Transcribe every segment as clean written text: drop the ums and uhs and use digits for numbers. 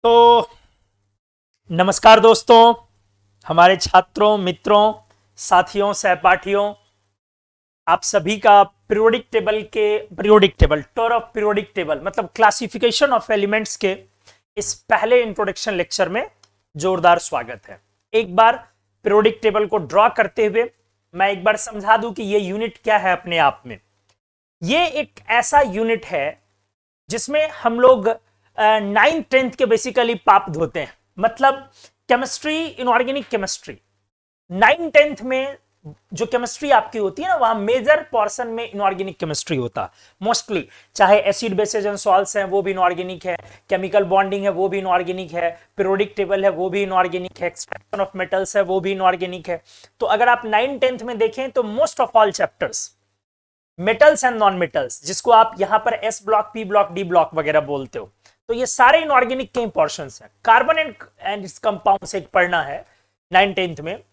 तो नमस्कार दोस्तों, हमारे छात्रों, मित्रों, साथियों, सहपाठियों, आप सभी का periodic table tour of periodic table मतलब क्लासिफिकेशन ऑफ एलिमेंट्स के इस पहले इंट्रोडक्शन लेक्चर में जोरदार स्वागत है। एक बार पीरियोडिक टेबल को ड्रॉ करते हुए मैं एक बार समझा दूं कि ये यूनिट क्या है अपने आप में। ये एक ऐसा यूनिट है जिसमें हम लोग 9th 10th के बेसिकली पाप धोते हैं, मतलब chemistry, inorganic chemistry. 9th 10th में जो केमिस्ट्री आपकी होती है ना, वहां मेजर पोर्शन में इनऑर्गेनिक केमिस्ट्री होता है मोस्टली। चाहे एसिड बेसेज एंड सॉल्ट्स हैं वो भी इनऑर्गेनिक है, केमिकल बॉन्डिंग है वो भी इनऑर्गेनिक है, पीरियोडिक टेबल है वो भी इनऑर्गेनिक है, एक्सट्रैक्शन ऑफ मेटल्स है वो भी इनऑर्गेनिक है। तो अगर आप 9th 10th में देखें तो most of all chapters metals and non metals, जिसको आप यहां पर S block, P block, D block वगैरह बोलते हो, तो ये सारे इनऑर्गेनिक के पोर्शंस हैं। कार्बन एंड इट्स कंपाउंड्स एक पढ़ना है 9th 10th में।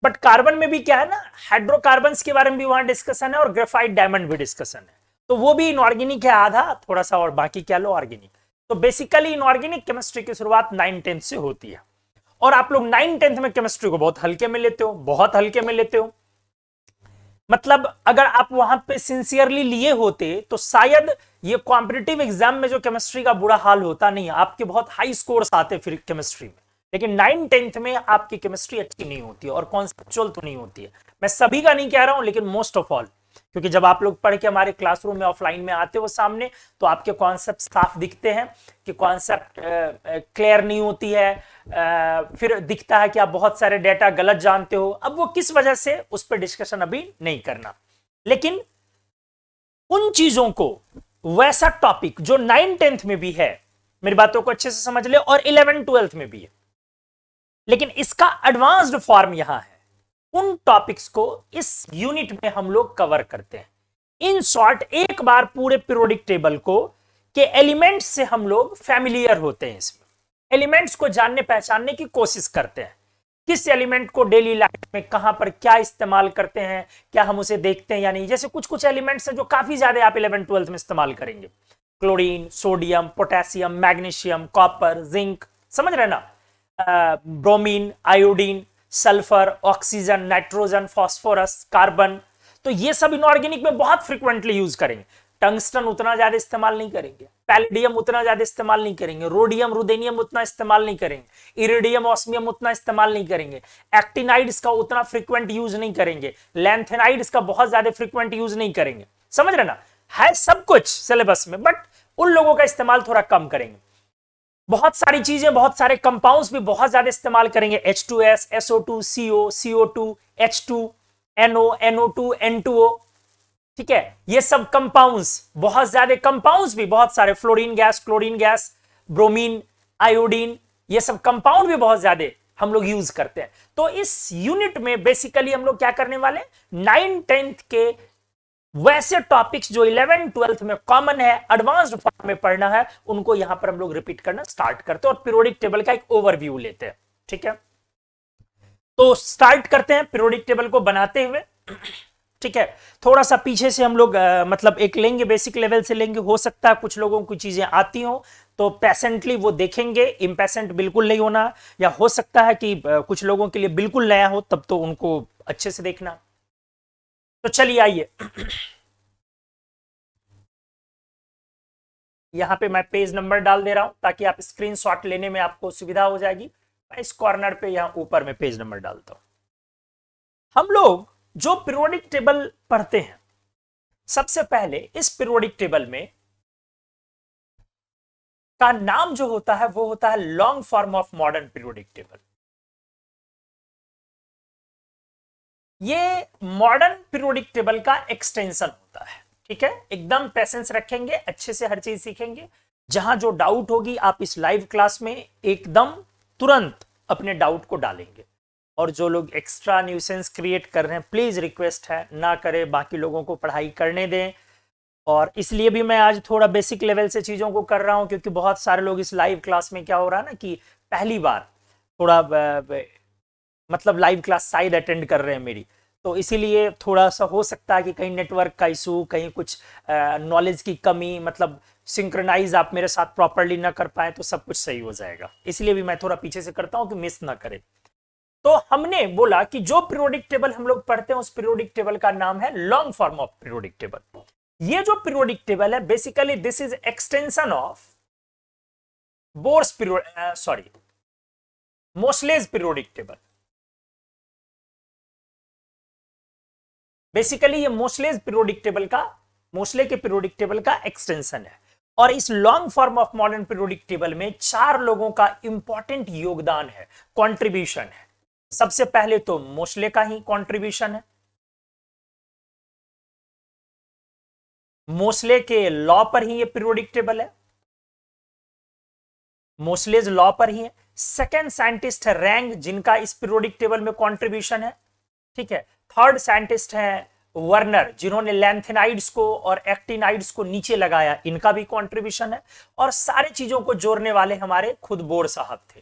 बट कार्बन में भी क्या है ना, हाइड्रोकार्बन्स के बारे में भी वहां डिस्कशन है और ग्रेफाइट डायमंड भी डिस्कशन है, तो वो भी इनऑर्गेनिक है आधा थोड़ा सा, और बाकी क्या लो ऑर्गेनिक। तो बेसिकली इनऑर्गेनिक केमिस्ट्री की शुरुआत 9th 10th से होती है। और आप लोग 9th 10th में केमिस्ट्री को बहुत हल्के में लेते हो, बहुत हल्के में लेते हो। मतलब अगर आप वहां पे सिंसियरली लिए होते तो शायद ये कॉम्पिटिटिव एग्जाम में जो केमिस्ट्री का बुरा हाल होता नहीं है, आपके बहुत हाई स्कोर्स आते फिर केमिस्ट्री में। लेकिन 9th 10th में आपकी केमिस्ट्री अच्छी नहीं होती है और कॉन्सेप्चुअल तो नहीं होती है। मैं सभी का नहीं कह रहा हूं, लेकिन मोस्ट ऑफ ऑल, क्योंकि जब आप लोग पढ़ के हमारे क्लासरूम में ऑफलाइन में आते हो सामने, तो आपके कॉन्सेप्ट साफ दिखते हैं कि कॉन्सेप्ट क्लियर नहीं होती है। फिर दिखता है कि आप बहुत सारे डेटा गलत जानते हो। अब वो किस वजह से, उस पर डिस्कशन अभी नहीं करना। लेकिन उन चीजों को, वैसा टॉपिक जो 9th 10th में भी है, मेरी बातों को अच्छे से समझ ले, और 11th 12th में भी है, लेकिन इसका एडवांस्ड फॉर्म यहां है। उन टॉपिक्स को इस यूनिट में हम लोग कवर करते हैं। इन शॉर्ट एक बार पूरे पीरियोडिक टेबल को के एलिमेंट्स से हम लोग फैमिलियर होते हैं। इसमें एलिमेंट्स को जानने पहचानने की कोशिश करते हैं। किस एलिमेंट को डेली लाइफ में कहां पर क्या इस्तेमाल करते हैं, क्या हम उसे देखते हैं या नहीं। जैसे कुछ कुछ एलिमेंट्स हैं जो काफी ज्यादा आप 11th 12th में इस्तेमाल करेंगे। Chlorine, sodium, potassium, magnesium, copper, zinc, समझ रहे ना। Bromine, iodine, sulphur, oxygen, nitrogen, phosphorus, carbon, तो ये सब इनऑर्गेनिक में बहुत फ्रीक्वेंटली यूज करेंगे। टंगस्टन उतना ज्यादा इस्तेमाल नहीं करेंगे, पैलेडियम उतना ज्यादा इस्तेमाल नहीं करेंगे, रोडियम, रुदेनियम उतना इस्तेमाल नहीं करेंगे, इरिडियम, ऑस्मियम उतना इस्तेमाल नहीं करेंगे, एक्टिनाइड्स का उतना फ्रीक्वेंट यूज नहीं करेंगे, लैंथेनाइड्स का बहुत ज्यादा फ्रीक्वेंट यूज नहीं करेंगे। समझ रहे ना, है सब कुछ सिलेबस में, बट उन लोगों का इस्तेमाल थोड़ा कम करेंगे। बहुत सारी चीजें, बहुत सारे कंपाउंड्स भी बहुत ज्यादा इस्तेमाल करेंगे। H2S, SO2, CO, CO2, H2, NO, NO2, N2O, ठीक है। ये सब कंपाउंड्स, बहुत ज्यादा कंपाउंड्स भी बहुत सारे, fluorine gas, chlorine gas, bromine, iodine, ये सब कंपाउंड भी बहुत ज्यादा हम लोग यूज करते हैं। तो इस यूनिट में बेसिकली हम लोग क्या करने वाले, 9th 10th के वैसे टॉपिक्स जो 11th 12th में कॉमन है, एडवांस्ड फॉर्म में पढ़ना है, उनको यहां पर हम लोग रिपीट करना स्टार्ट करते हैं और पीरियोडिक टेबल का एक ओवरव्यू लेते हैं। ठीक है, तो स्टार्ट करते हैं पीरियोडिक टेबल को बनाते हुए। ठीक है, थोड़ा सा पीछे से हम लोग मतलब एक लेंगे, बेसिक लेवल से लेंगे। हो सकता है कुछ लोगों को चीजें आती हो तो पैसेंटली वो देखेंगे, इम्पैसेंट बिल्कुल नहीं होना, या हो सकता है कि कुछ लोगों के लिए बिल्कुल नया हो, तब तो उनको अच्छे से देखना। तो चलिए आइए, यहां पे मैं पेज नंबर डाल दे रहा हूं ताकि आप स्क्रीनशॉट लेने में आपको सुविधा हो जाएगी। मैं इस कॉर्नर पे यहां ऊपर में पेज नंबर डालता हूं। हम लोग जो पीरियोडिक टेबल पढ़ते हैं, सबसे पहले इस पीरियोडिक टेबल में का नाम जो होता है वो होता है long form of modern periodic table. ये मॉडर्न पीरियोडिक टेबल का एक्सटेंशन होता है। ठीक है, एकदम पेशेंस रखेंगे, अच्छे से हर चीज सीखेंगे। जहां जो डाउट होगी आप इस लाइव क्लास में एकदम तुरंत अपने डाउट को डालेंगे। और जो लोग एक्स्ट्रा न्यूसेंस क्रिएट कर रहे हैं, प्लीज रिक्वेस्ट है ना करें, बाकी लोगों को पढ़ाई करने दें। और इसलिए भी मैं आज थोड़ा बेसिक लेवल से चीजों को कर रहा हूं, क्योंकि बहुत सारे लोग इस लाइव क्लास में क्या हो रहा है ना कि पहली बार थोड़ा मतलब लाइव क्लास शायद अटेंड कर रहे हैं मेरी, तो इसीलिए थोड़ा सा हो सकता है कि कहीं नेटवर्क का इशू, कहीं कुछ नॉलेज की कमी, मतलब सिंक्रोनाइज आप मेरे साथ प्रॉपरली ना कर पाए तो सब कुछ सही हो जाएगा। इसलिए भी मैं थोड़ा पीछे से करता हूं कि मिस ना करे। तो हमने बोला कि जो पीरियोडिक टेबल हम लोग पढ़ते हैं उस पीरियोडिक टेबल का नाम है long form of periodic table. ये जो पीरियोडिक टेबल है basically this is extension of Bohr's period, sorry, Moseley's periodic table. Basically ये मोस्लेज पीरियोडिक टेबल का, मोस्ले के पीरियोडिक टेबल का एक्सटेंशन है। और इस long form of modern periodic table में 4 लोगों का इंपॉर्टेंट योगदान है, कंट्रीब्यूशन है। सबसे पहले तो मोस्ले का ही कंट्रीब्यूशन है, मोस्ले के लॉ पर ही ये पीरियोडिक टेबल है, मोस्लेज लॉ पर ही है। सेकेंड साइंटिस्ट है रैंग, जिनका इस पीरियोडिक टेबल में कंट्रीब्यूशन है, ठीक है। थर्ड साइंटिस्ट है वर्नर, जिन्होंने लैंथेनाइड्स को और एक्टिनाइड्स को नीचे लगाया, इनका भी कंट्रीब्यूशन है। और सारी चीजों को जोड़ने वाले हमारे खुद बोर साहब थे।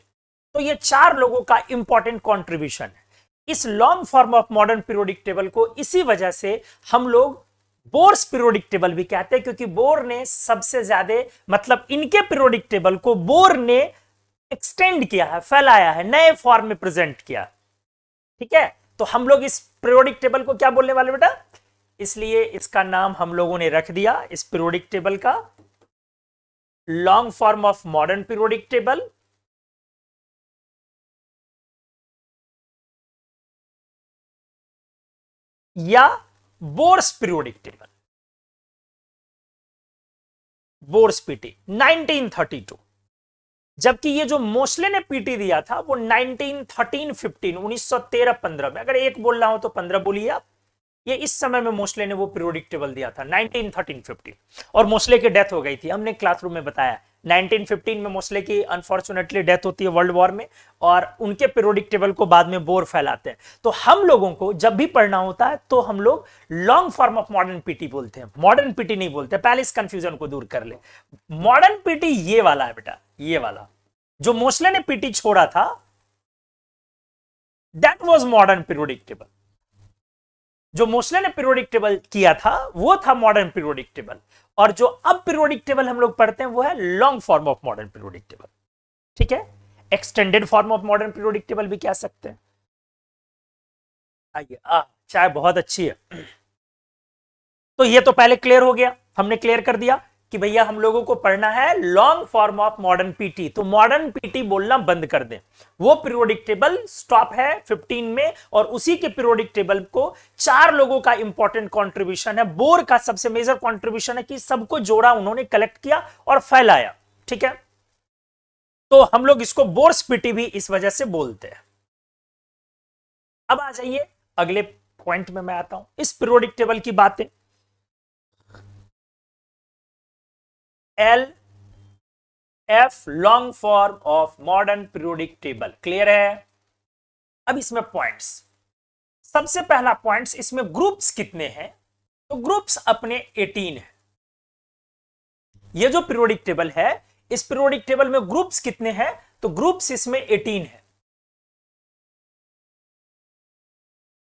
तो ये 4 लोगों का इंपॉर्टेंट कंट्रीब्यूशन है इस long form of modern periodic table को। इसी वजह से हम लोग बोर्स पीरियोडिक टेबल भी कहते हैं, क्योंकि बोर ने सबसे ज्यादा, मतलब इनके पीरियोडिक टेबल को बोर ने एक्सटेंड किया है, फैलाया है, नए फॉर्म में प्रेजेंट किया, ठीक है। तो हम लोग इस पीरियोडिक टेबल को क्या बोलने वाले बेटा, इसलिए इसका नाम हम लोगों ने रख दिया इस पीरियोडिक टेबल का long form of modern periodic table, या Bohr's periodic table, Bohr's PT 1932। जबकि ये जो मोस्ले ने पीटी दिया था वो 1913-15 1913-15 में, अगर एक बोलना हो तो 15 बोलिए आप। ये इस समय में मोस्ले ने वो पीरियोडिक टेबल दिया था 1913-15, और मोस्ले की डेथ हो गई थी, हमने क्लासरूम में बताया 1915 में मोस्ले की अनफॉर्चुनेटली डेथ होती है वर्ल्ड वॉर में, और उनके पीरियोडिक टेबल को बाद में बोर फैलाते हैं। तो हम लोगों को जब भी पढ़ना होता है तो हम लोग long form of modern PT बोलते हैं, मॉडर्न पीटी नहीं बोलते। पहले इस कंफ्यूजन को दूर कर ले। मॉडर्न पीटी ये वाला है बेटा, ये वाला जो मोस्ले ने पीटी छोड़ा था, that was modern periodic table. जो मोस्ले ने पीरियोडिक टेबल किया था वो था मॉडर्न पीरियोडिक टेबल, और जो अब पीरियोडिक टेबल हम लोग पढ़ते हैं वो है long form of modern periodic table, ठीक है। Extended form of modern periodic table भी कह सकते हैं। आइए, चाय बहुत अच्छी है। तो ये तो पहले क्लियर हो गया, हमने क्लियर कर दिया कि भैया हम लोगों को पढ़ना है long form of modern PT. तो मॉडर्न पीटी बोलना बंद कर दें, वो पीरियोडिक टेबल स्टॉप है 15 में, और उसी के पीरियोडिक टेबल को 4 लोगों का इंपॉर्टेंट कंट्रीब्यूशन है। बोर का सबसे मेजर कंट्रीब्यूशन है कि सबको जोड़ा, उन्होंने कलेक्ट किया और फैलाया, ठीक है। तो हम लोग इसको बोर्स पीटी भी इस वजह से बोलते हैं। अब आ जाइए अगले पॉइंट में मैं आता हूं, इस पीरियोडिक टेबल की बातें। L F long form of modern periodic table, clear है। अब इसमें पॉइंट्स, सबसे पहला पॉइंट्स, इसमें ग्रुप्स कितने हैं, तो ग्रुप्स अपने 18 है। ये जो पीरियोडिक टेबल है, इस पीरियोडिक टेबल में ग्रुप्स कितने हैं, तो ग्रुप्स इसमें 18 है।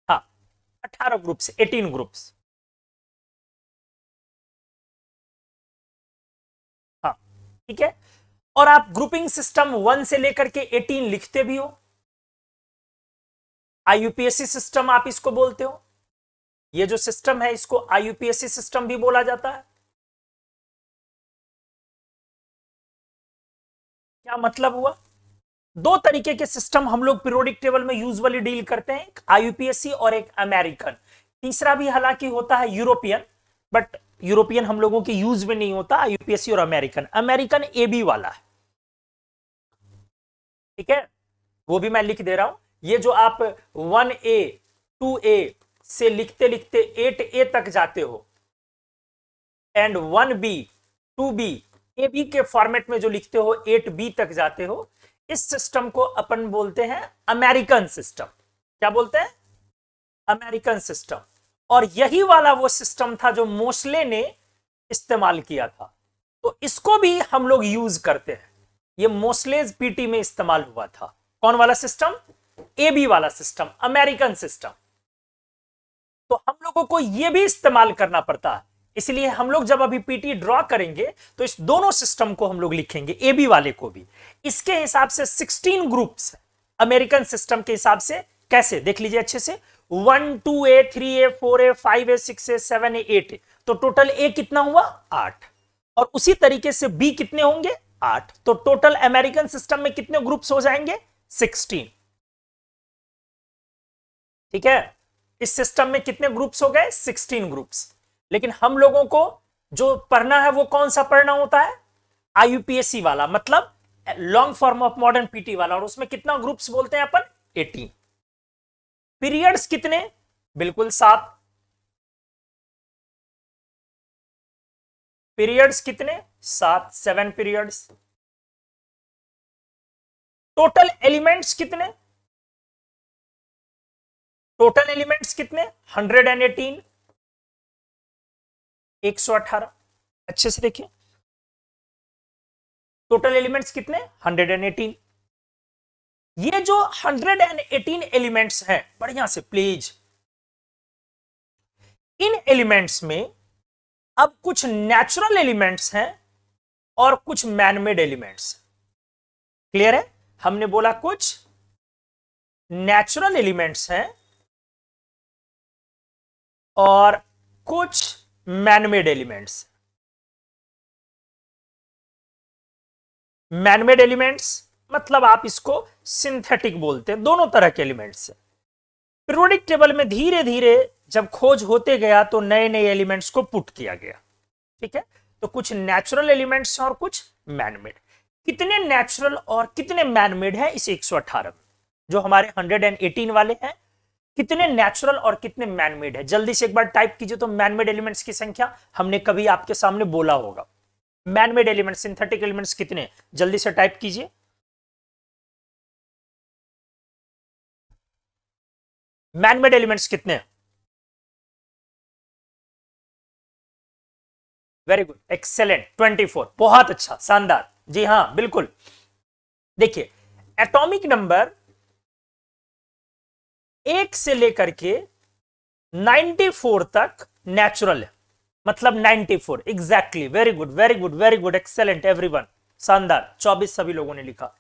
हाँ, 18 ग्रुप्स, 18 ग्रुप्स, हाँ, ठीक है। और आप ग्रुपिंग सिस्टम 1 से लेकर के 18 लिखते भी हो, आईयूपीएससी सिस्टम आप इसको बोलते हो। ये जो सिस्टम है इसको आईयूपीएससी सिस्टम भी बोला जाता है। क्या मतलब हुआ, 2 तरीके के सिस्टम हम लोग पीरियोडिक टेबल में यूजुअली डील करते हैं, एक आईयूपीएससी और एक अमेरिकन। तीसरा भी हालांकि होता है यूरोपियन, बट यूरोपियन हम लोगों के यूज में नहीं होता। आईयूपीएससी और अमेरिकन, अमेरिकन एबी वाला है, ठीक है, वो भी मैं लिख दे रहा हूं। ये जो आप 1A 2A से लिखते लिखते 8A तक जाते हो, एंड 1B 2B AB के फॉर्मेट में जो लिखते हो 8B तक जाते हो, इस सिस्टम को अपन बोलते हैं अमेरिकन सिस्टम। क्या बोलते हैं, अमेरिकन सिस्टम। और यही वाला वो सिस्टम था जो मोस्ले ने इस्तेमाल किया था, तो इसको भी हम लोग यूज करते हैं। ये मोस्लेज पीटी में इस्तेमाल हुआ था। कौन वाला सिस्टम, एबी वाला सिस्टम, अमेरिकन सिस्टम। तो हम लोगों को यह भी इस्तेमाल करना पड़ता है। इसलिए हम लोग जब अभी पीटी ड्रॉ करेंगे तो इस दोनों सिस्टम को हम लोग लिखेंगे, ए बी वाले को भी। इसके हिसाब से 16 ग्रुप्स अमेरिकन सिस्टम के हिसाब से। कैसे देख लीजिए अच्छे से, 1 2 A 3 A 4 A 5 A 6 A 7 A 8 A, तो टोटल ए कितना हुआ 8। और उसी तरीके से बी कितने होंगे 8। तो टोटल अमेरिकन सिस्टम में कितने ग्रुप्स हो जाएंगे 16। ठीक है, इस सिस्टम में कितने ग्रुप्स हो गए 16 ग्रुप्स। लेकिन हम लोगों को जो पढ़ना है वो कौन सा पढ़ना होता है आईयूपीएससी वाला, मतलब long form of modern PT वाला। और उसमें कितना ग्रुप्स बोलते हैं अपन 18। पीरियड्स कितने, बिल्कुल 7। पीरियड्स कितने 7 पीरियड्स। टोटल एलिमेंट्स कितने, टोटल एलिमेंट्स कितने 118, 118। अच्छे से देखिए, टोटल एलिमेंट्स कितने 118। ये जो 118 एलिमेंट्स हैं, बढ़िया से प्लीज, इन एलिमेंट्स में अब कुछ नेचुरल एलिमेंट्स हैं और कुछ मैनमेड एलिमेंट्स। क्लियर है, हमने बोला कुछ नेचुरल एलिमेंट्स हैं और कुछ मैनमेड एलिमेंट्स। मैनमेड एलिमेंट्स मतलब आप इसको सिंथेटिक बोलते हैं, दोनों तरह के एलिमेंट्स हैं। पीरियोडिक टेबल में धीरे धीरे जब खोज होते गया तो नए नए एलिमेंट्स को पुट किया गया। ठीक है, तो कुछ नेचुरल एलिमेंट्स और कुछ मैनमेड। कितने नेचुरल और कितने मैनमेड है इस 118 में, जो हमारे 118 वाले हैं, कितने नेचुरल और कितने मैनमेड है। जल्दी से एक बार टाइप कीजिए तो मैनमेड एलिमेंट्स की संख्या हमने कभी आपके सामने बोला होगा। मैनमेड एलिमेंट्स, सिंथेटिक एलिमेंट्स कितने, जल्दी से टाइप कीजिए। मैनमेड एलिमेंट्स कितने, वेरी गुड, एक्सेलेंट, 24, बहुत अच्छा, शानदार। जी हां बिल्कुल। देखिए एटॉमिक नंबर 1 से लेकर के 94 तक नेचुरल है, मतलब 94 exactly. Very good very good very good, excellent everyone, शानदार। 24 सभी लोगों ने लिखा।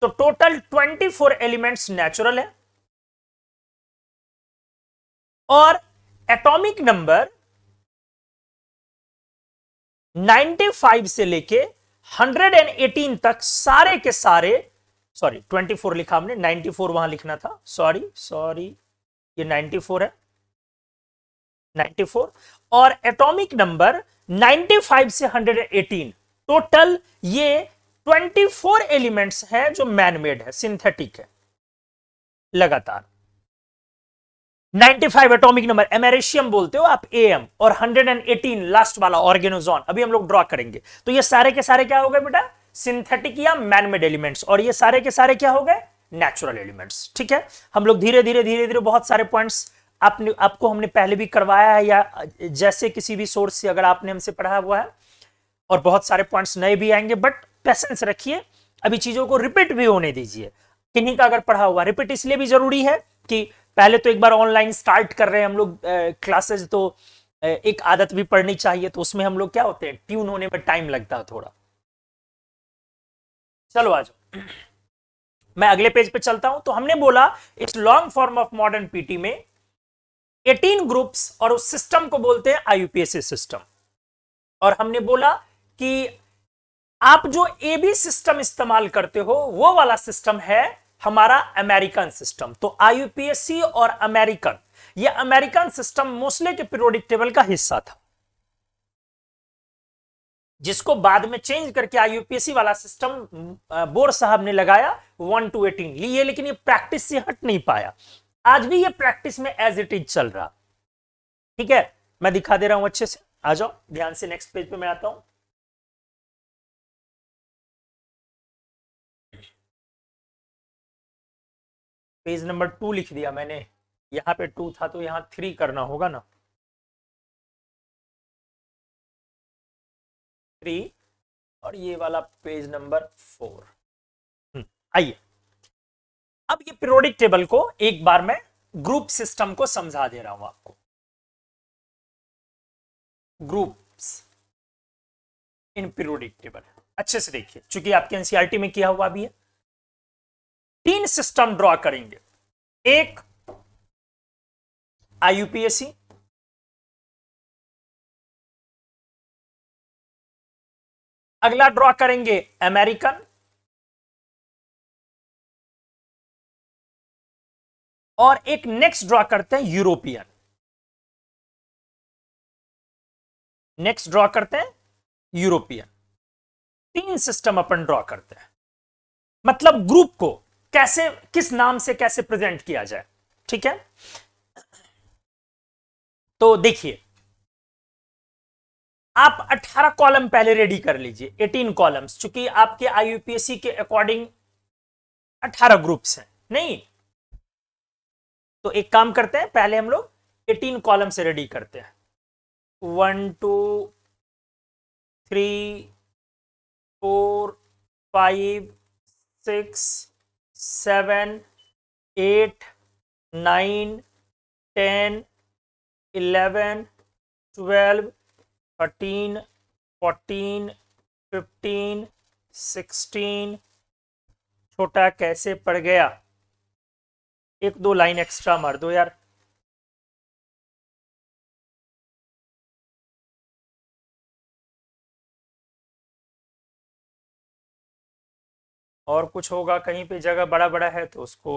तो टोटल 24 एलिमेंट्स नेचुरल है और एटॉमिक नंबर 95 से लेके 118 तक सारे के सारे, सॉरी 24 लिखा हमने, 94 वहां लिखना था, सॉरी ये 94 है, 94। और एटॉमिक नंबर 95 से 118, टोटल ये 24 एलिमेंट्स हैं जो मैनमेड है, सिंथेटिक है। लगातार 95 एटॉमिक नंबर, अमेरिशियम बोलते हो आप एएम, और 118 लास्ट वाला ऑर्गेनोजॉन, अभी हम लोग ड्रॉ करेंगे। तो ये सारे के सारे क्या हो गए बेटा, सिंथेटिक या मैनमेड एलिमेंट्स, और ये सारे के सारे क्या हो गए, नेचुरल एलिमेंट्स। ठीक है, हम लोग धीरे धीरे बहुत सारे पॉइंट्स आपको हमने पहले भी करवाया है, या जैसे किसी भी सोर्स से अगर आपने हमसे पढ़ा हुआ है, और बहुत सारे पॉइंट्स नए भी आएंगे, बट पेशेंस रखिए, अभी चीजों को रिपीट भी होने दीजिए। किन्हीं का अगर पढ़ा हुआ, रिपीट इसलिए भी जरूरी है कि पहले तो एक बार ऑनलाइन स्टार्ट कर रहे हैं हम लोग क्लासेस, तो एक आदत भी पढ़नी चाहिए, तो उसमें हम लोग क्या होते हैं, ट्यून होने में टाइम लगता है थोड़ा। चलो आ जाओ, मैं अगले पेज पे चलता हूं। तो हमने बोला इस long form of modern PT में 18 ग्रुप्स, और उस सिस्टम को बोलते हैं आईयूपीएसी सिस्टम। और हमने बोला कि आप जो एबी सिस्टम इस्तेमाल करते हो वो वाला सिस्टम है हमारा अमेरिकन सिस्टम। तो आईयूपीएससी और अमेरिकन, ये अमेरिकन सिस्टम मोस्टली के पीरियोडिक टेबल का हिस्सा था, जिसको बाद में चेंज करके आईयूपीएससी वाला सिस्टम बोर साहब ने लगाया 1 to 18 लिए, लेकिन ये प्रैक्टिस से हट नहीं पाया। आज भी ये प्रैक्टिस में एज इट इज चल रहा। ठीक है, मैं दिखा दे रहा हूं अच्छे से, आ जाओ ध्यान से, नेक्स्ट पेज पे मैं आता हूं। पेज नंबर 2 लिख दिया मैंने, यहां पे 2 था तो यहां 3 करना होगा ना, 3, और ये वाला पेज नंबर 4। आइए, अब ये पीरियोडिक टेबल को एक बार मैं ग्रुप सिस्टम को समझा दे रहा हूं आपको। Groups in periodic table. अच्छे से देखिए, चूंकि आपके एनसीईआरटी में किया हुआ भी है। 3 सिस्टम ड्रॉ करेंगे। एक आईयूपीएसी, अगला ड्रॉ करेंगे अमेरिकन, और एक नेक्स्ट ड्रॉ करते हैं यूरोपियन। नेक्स्ट ड्रॉ करते हैं यूरोपियन। 3 सिस्टम अपन ड्रॉ करते हैं। मतलब ग्रुप को कैसे, किस नाम से कैसे प्रेजेंट किया जाए। ठीक है, तो देखिए, आप 18 कॉलम पहले रेडी कर लीजिए, 18 कॉलम्स, चूंकि आपके आईयूपीएससी के अकॉर्डिंग 18 ग्रुप्स हैं। नहीं, तो एक काम करते हैं, पहले हम लोग 18 कॉलम से रेडी करते हैं। 1 2 3 4 5 6 7 8 9 10 11 12 13 14 15 16। छोटा कैसे पड़ गया, 1-2 लाइन एक्स्ट्रा मार दो यार। और कुछ होगा कहीं पे जगह बड़ा बड़ा है तो उसको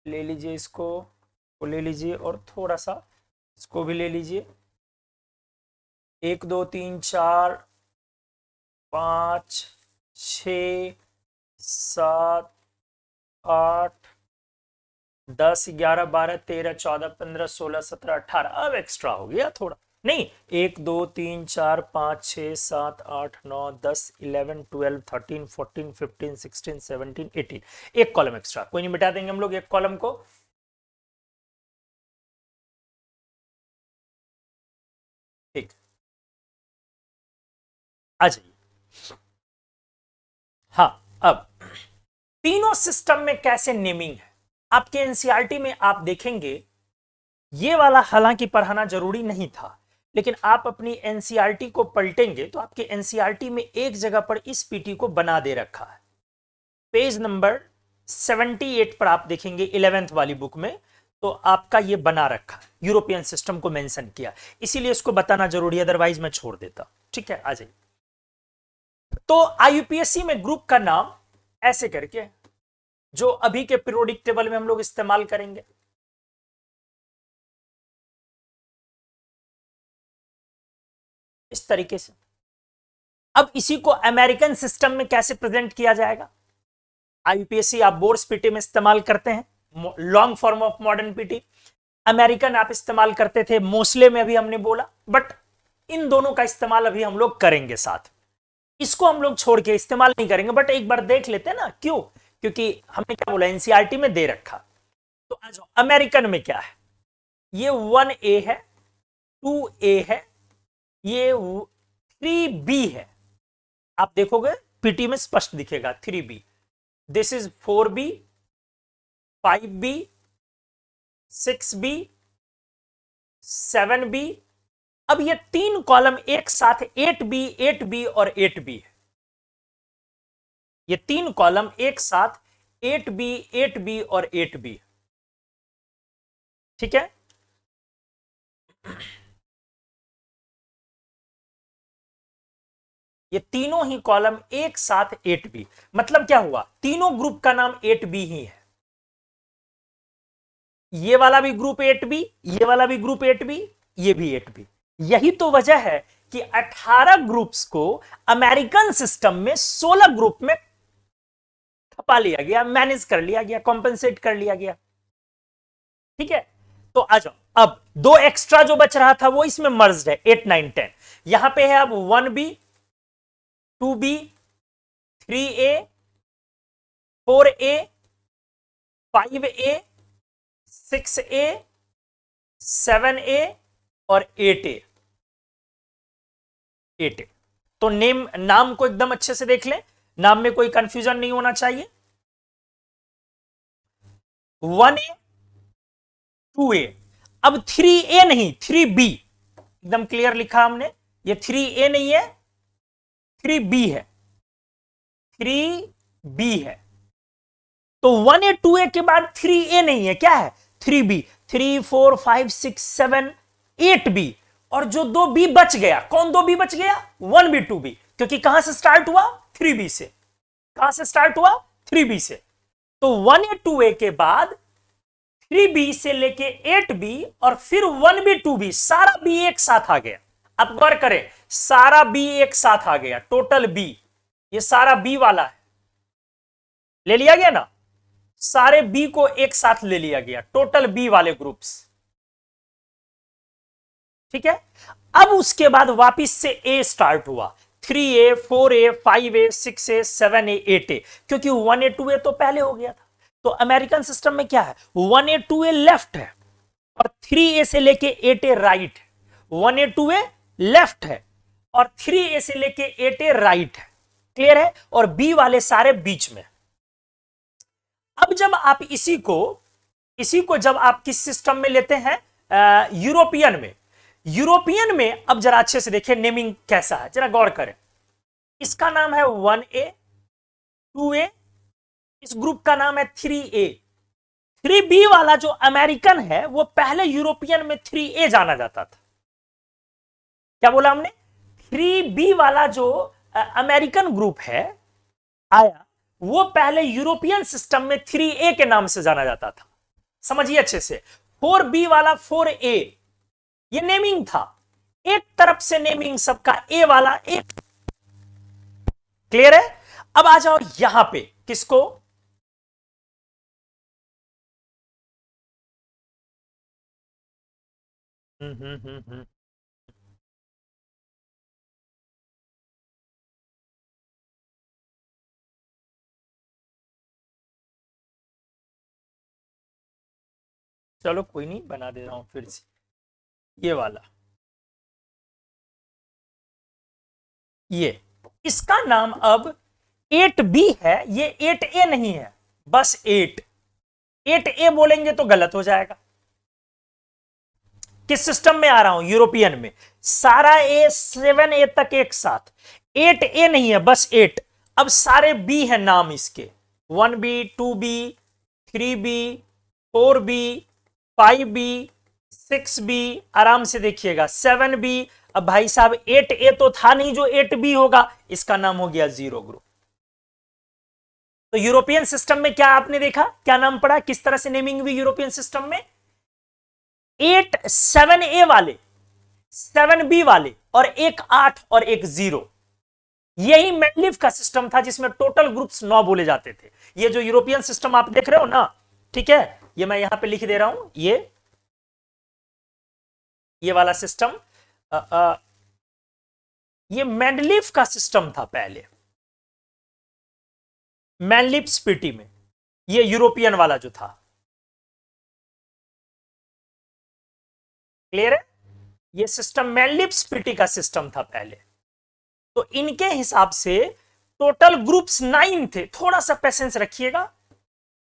ले लीजिए, इसको ले लीजिए, और थोड़ा सा इसको भी ले लीजिए। 1 2 3 4 5 6 7 8 10 11 12 13 14 15 16 17 18। अब एक्स्ट्रा हो गया थोड़ा, नहीं, 1 2 3 4 5 6 7 8 9 10 11 12 13 14 15 16 17 18। एक कॉलम एक्स्ट्रा, कोई नहीं, मिटा देंगे हम लोग एक कॉलम को। ठीक, आ जाइए। हाँ, अब तीनों सिस्टम में कैसे नेमिंग है आपके एनसीईआरटी में आप देखेंगे। ये वाला हालांकि पढ़ाना जरूरी नहीं था, लेकिन आप अपनी एनसीईआरटी को पलटेंगे तो आपके एनसीईआरटी में एक जगह पर इस पीटी को बना दे रखा है। पेज नंबर 78 पर आप देखेंगे 11th वाली बुक में, तो आपका ये बना रखा है, यूरोपियन सिस्टम को मेंशन किया, इसीलिए इसको बताना जरूरी है, अदरवाइज मैं छोड़ देता। ठीक है, आ जाइए। तो आईयूपीएससी में ग्रुप का नाम ऐसे करके, जो अभी के पीरियोडिक टेबल में हम लोग इस्तेमाल करेंगे, इस तरीके से। अब इसी को अमेरिकन सिस्टम में कैसे प्रेजेंट किया जाएगा। आईयूपीएससी आप बोर्ड्स पीटी में इस्तेमाल करते हैं, long form of modern PT. American आप इस्तेमाल करते थे मोस्ले में, अभी हमने बोला, बट इन दोनों का इस्तेमाल अभी हम लोग करेंगे साथ। इसको हम लोग छोड़ के इस्तेमाल नहीं करेंगे, बट एक बार देख लेते हैं ना, क्यों, क्योंकि हमने क्या बोला, एनसीईआरटी में दे रखा। तो आ जाओ, अमेरिकन में क्या है, ये 1A है, 2A है, ये 3B है। आप देखोगे पीटी में स्पष्ट दिखेगा 3B। This is 4B, 5B, 6B, 7B। अब ये 3 कॉलम एक साथ 8B, 8B और 8B है। ये 3 कॉलम एक साथ 8B, 8B और 8B। ठीक है, ये तीनों ही कॉलम एक साथ 8B। मतलब क्या हुआ, तीनों ग्रुप का नाम 8B ही है। ये वाला भी ग्रुप 8B, ये वाला भी ग्रुप 8B, ये भी 8B। यही तो वजह है कि 18 ग्रुप्स को अमेरिकन सिस्टम में 16 ग्रुप में खपा लिया गया, मैनेज कर लिया गया, कॉम्पेंसेट कर लिया गया। ठीक है, तो आ जाओ, अब 2 एक्स्ट्रा जो बच रहा था वो इसमें मर्ज्ड है, 8 9 10। यहां पे है अब 1B, 2B, 3A, 4A, 5A, 6A, 7A और 8A। 8A। तो नाम को एकदम अच्छे से देख लें, नाम में कोई कंफ्यूजन नहीं होना चाहिए। 1A, 2A, अब 3A नहीं, 3B। एकदम क्लियर लिखा हमने, ये 3A नहीं है, 3B है, 3B है। तो 1A 2A के बाद 3A नहीं है, क्या है? 3B, 3 4 5 6 7 8B, और जो 2B बच गया, कौन 2B बच गया? 1B 2B, क्योंकि कहां से स्टार्ट हुआ? 3B से। कहां से स्टार्ट हुआ? 3B से। तो 1A 2A के बाद 3B से लेके 8B और फिर 1B 2B, सारा B एक साथ आ गया। अब गौर करें, सारा B एक साथ आ गया, टोटल B, ये सारा B वाला है, ले लिया गया ना, सारे B को एक साथ ले लिया गया, टोटल B वाले ग्रुप्स। ठीक है, अब उसके बाद वापिस से A स्टार्ट हुआ, 3A 4A 5A 6A 7A 8A, क्योंकि 1A 2A तो पहले हो गया था। तो अमेरिकन सिस्टम में क्या है? 1A 2A लेफ्ट है और 3A से लेके 8A राइट है, 1A 2A लेफ्ट है और 3A से लेके 8A राइट है। क्लियर है? और B वाले सारे बीच में। अब जब आप इसी को जब आप किस सिस्टम में लेते हैं? यूरोपियन में अब जरा अच्छे से देखिए नेमिंग कैसा है, जरा गौर करें। इसका नाम है 1A 2A, इस ग्रुप का नाम है 3A। 3B वाला जो अमेरिकन है वो पहले यूरोपियन में 3A जाना जाता था। क्या बोला हमने? 3B वाला जो अमेरिकन ग्रुप है आया, वो पहले यूरोपियन सिस्टम में 3A के नाम से जाना जाता था। समझिए अच्छे से। 4B वाला 4A, ये नेमिंग था, एक तरफ से नेमिंग सबका, A वाला एक। क्लियर है? अब आ जाओ यहां पे, किसको? चलो कोई नहीं, बना दे रहा हूं फिर से ये वाला। ये इसका नाम अब 8B है, ये 8A नहीं है, बस 8A बोलेंगे तो गलत हो जाएगा। किस सिस्टम में आ रहा हूं? यूरोपियन में। सारा A 7A तक एक साथ, 8A नहीं है, बस 8। अब सारे B है नाम इसके, 1B 2B 3B 4B 5B 6B, आराम से देखिएगा 7B। अब भाई साहब 8A तो था नहीं जो 8B होगा, इसका नाम हो गया जीरो ग्रुप। तो यूरोपियन सिस्टम में क्या आपने देखा, क्या नाम पड़ा, किस तरह से नेमिंग हुई यूरोपियन सिस्टम में? 7A वाले, 7B वाले, और एक 8 और एक 0। यही मेंडलीफ का सिस्टम था जिसमें टोटल ग्रुप्स 9 बोले जाते थे। ये जो यूरोपियन सिस्टम आप देख रहे हो ना, ठीक है, ये मैं यहां पे लिख दे रहा हूं, ये वाला सिस्टम, ये मेंडलीफ का सिस्टम था पहले, मेंडलीफ स्पीटी में, ये यूरोपियन वाला जो था। क्लियर है? ये सिस्टम मेंडलीफ स्पीटी का सिस्टम था पहले। तो इनके हिसाब से टोटल ग्रुप्स 9 थे। थोड़ा सा पेशेंस रखिएगा,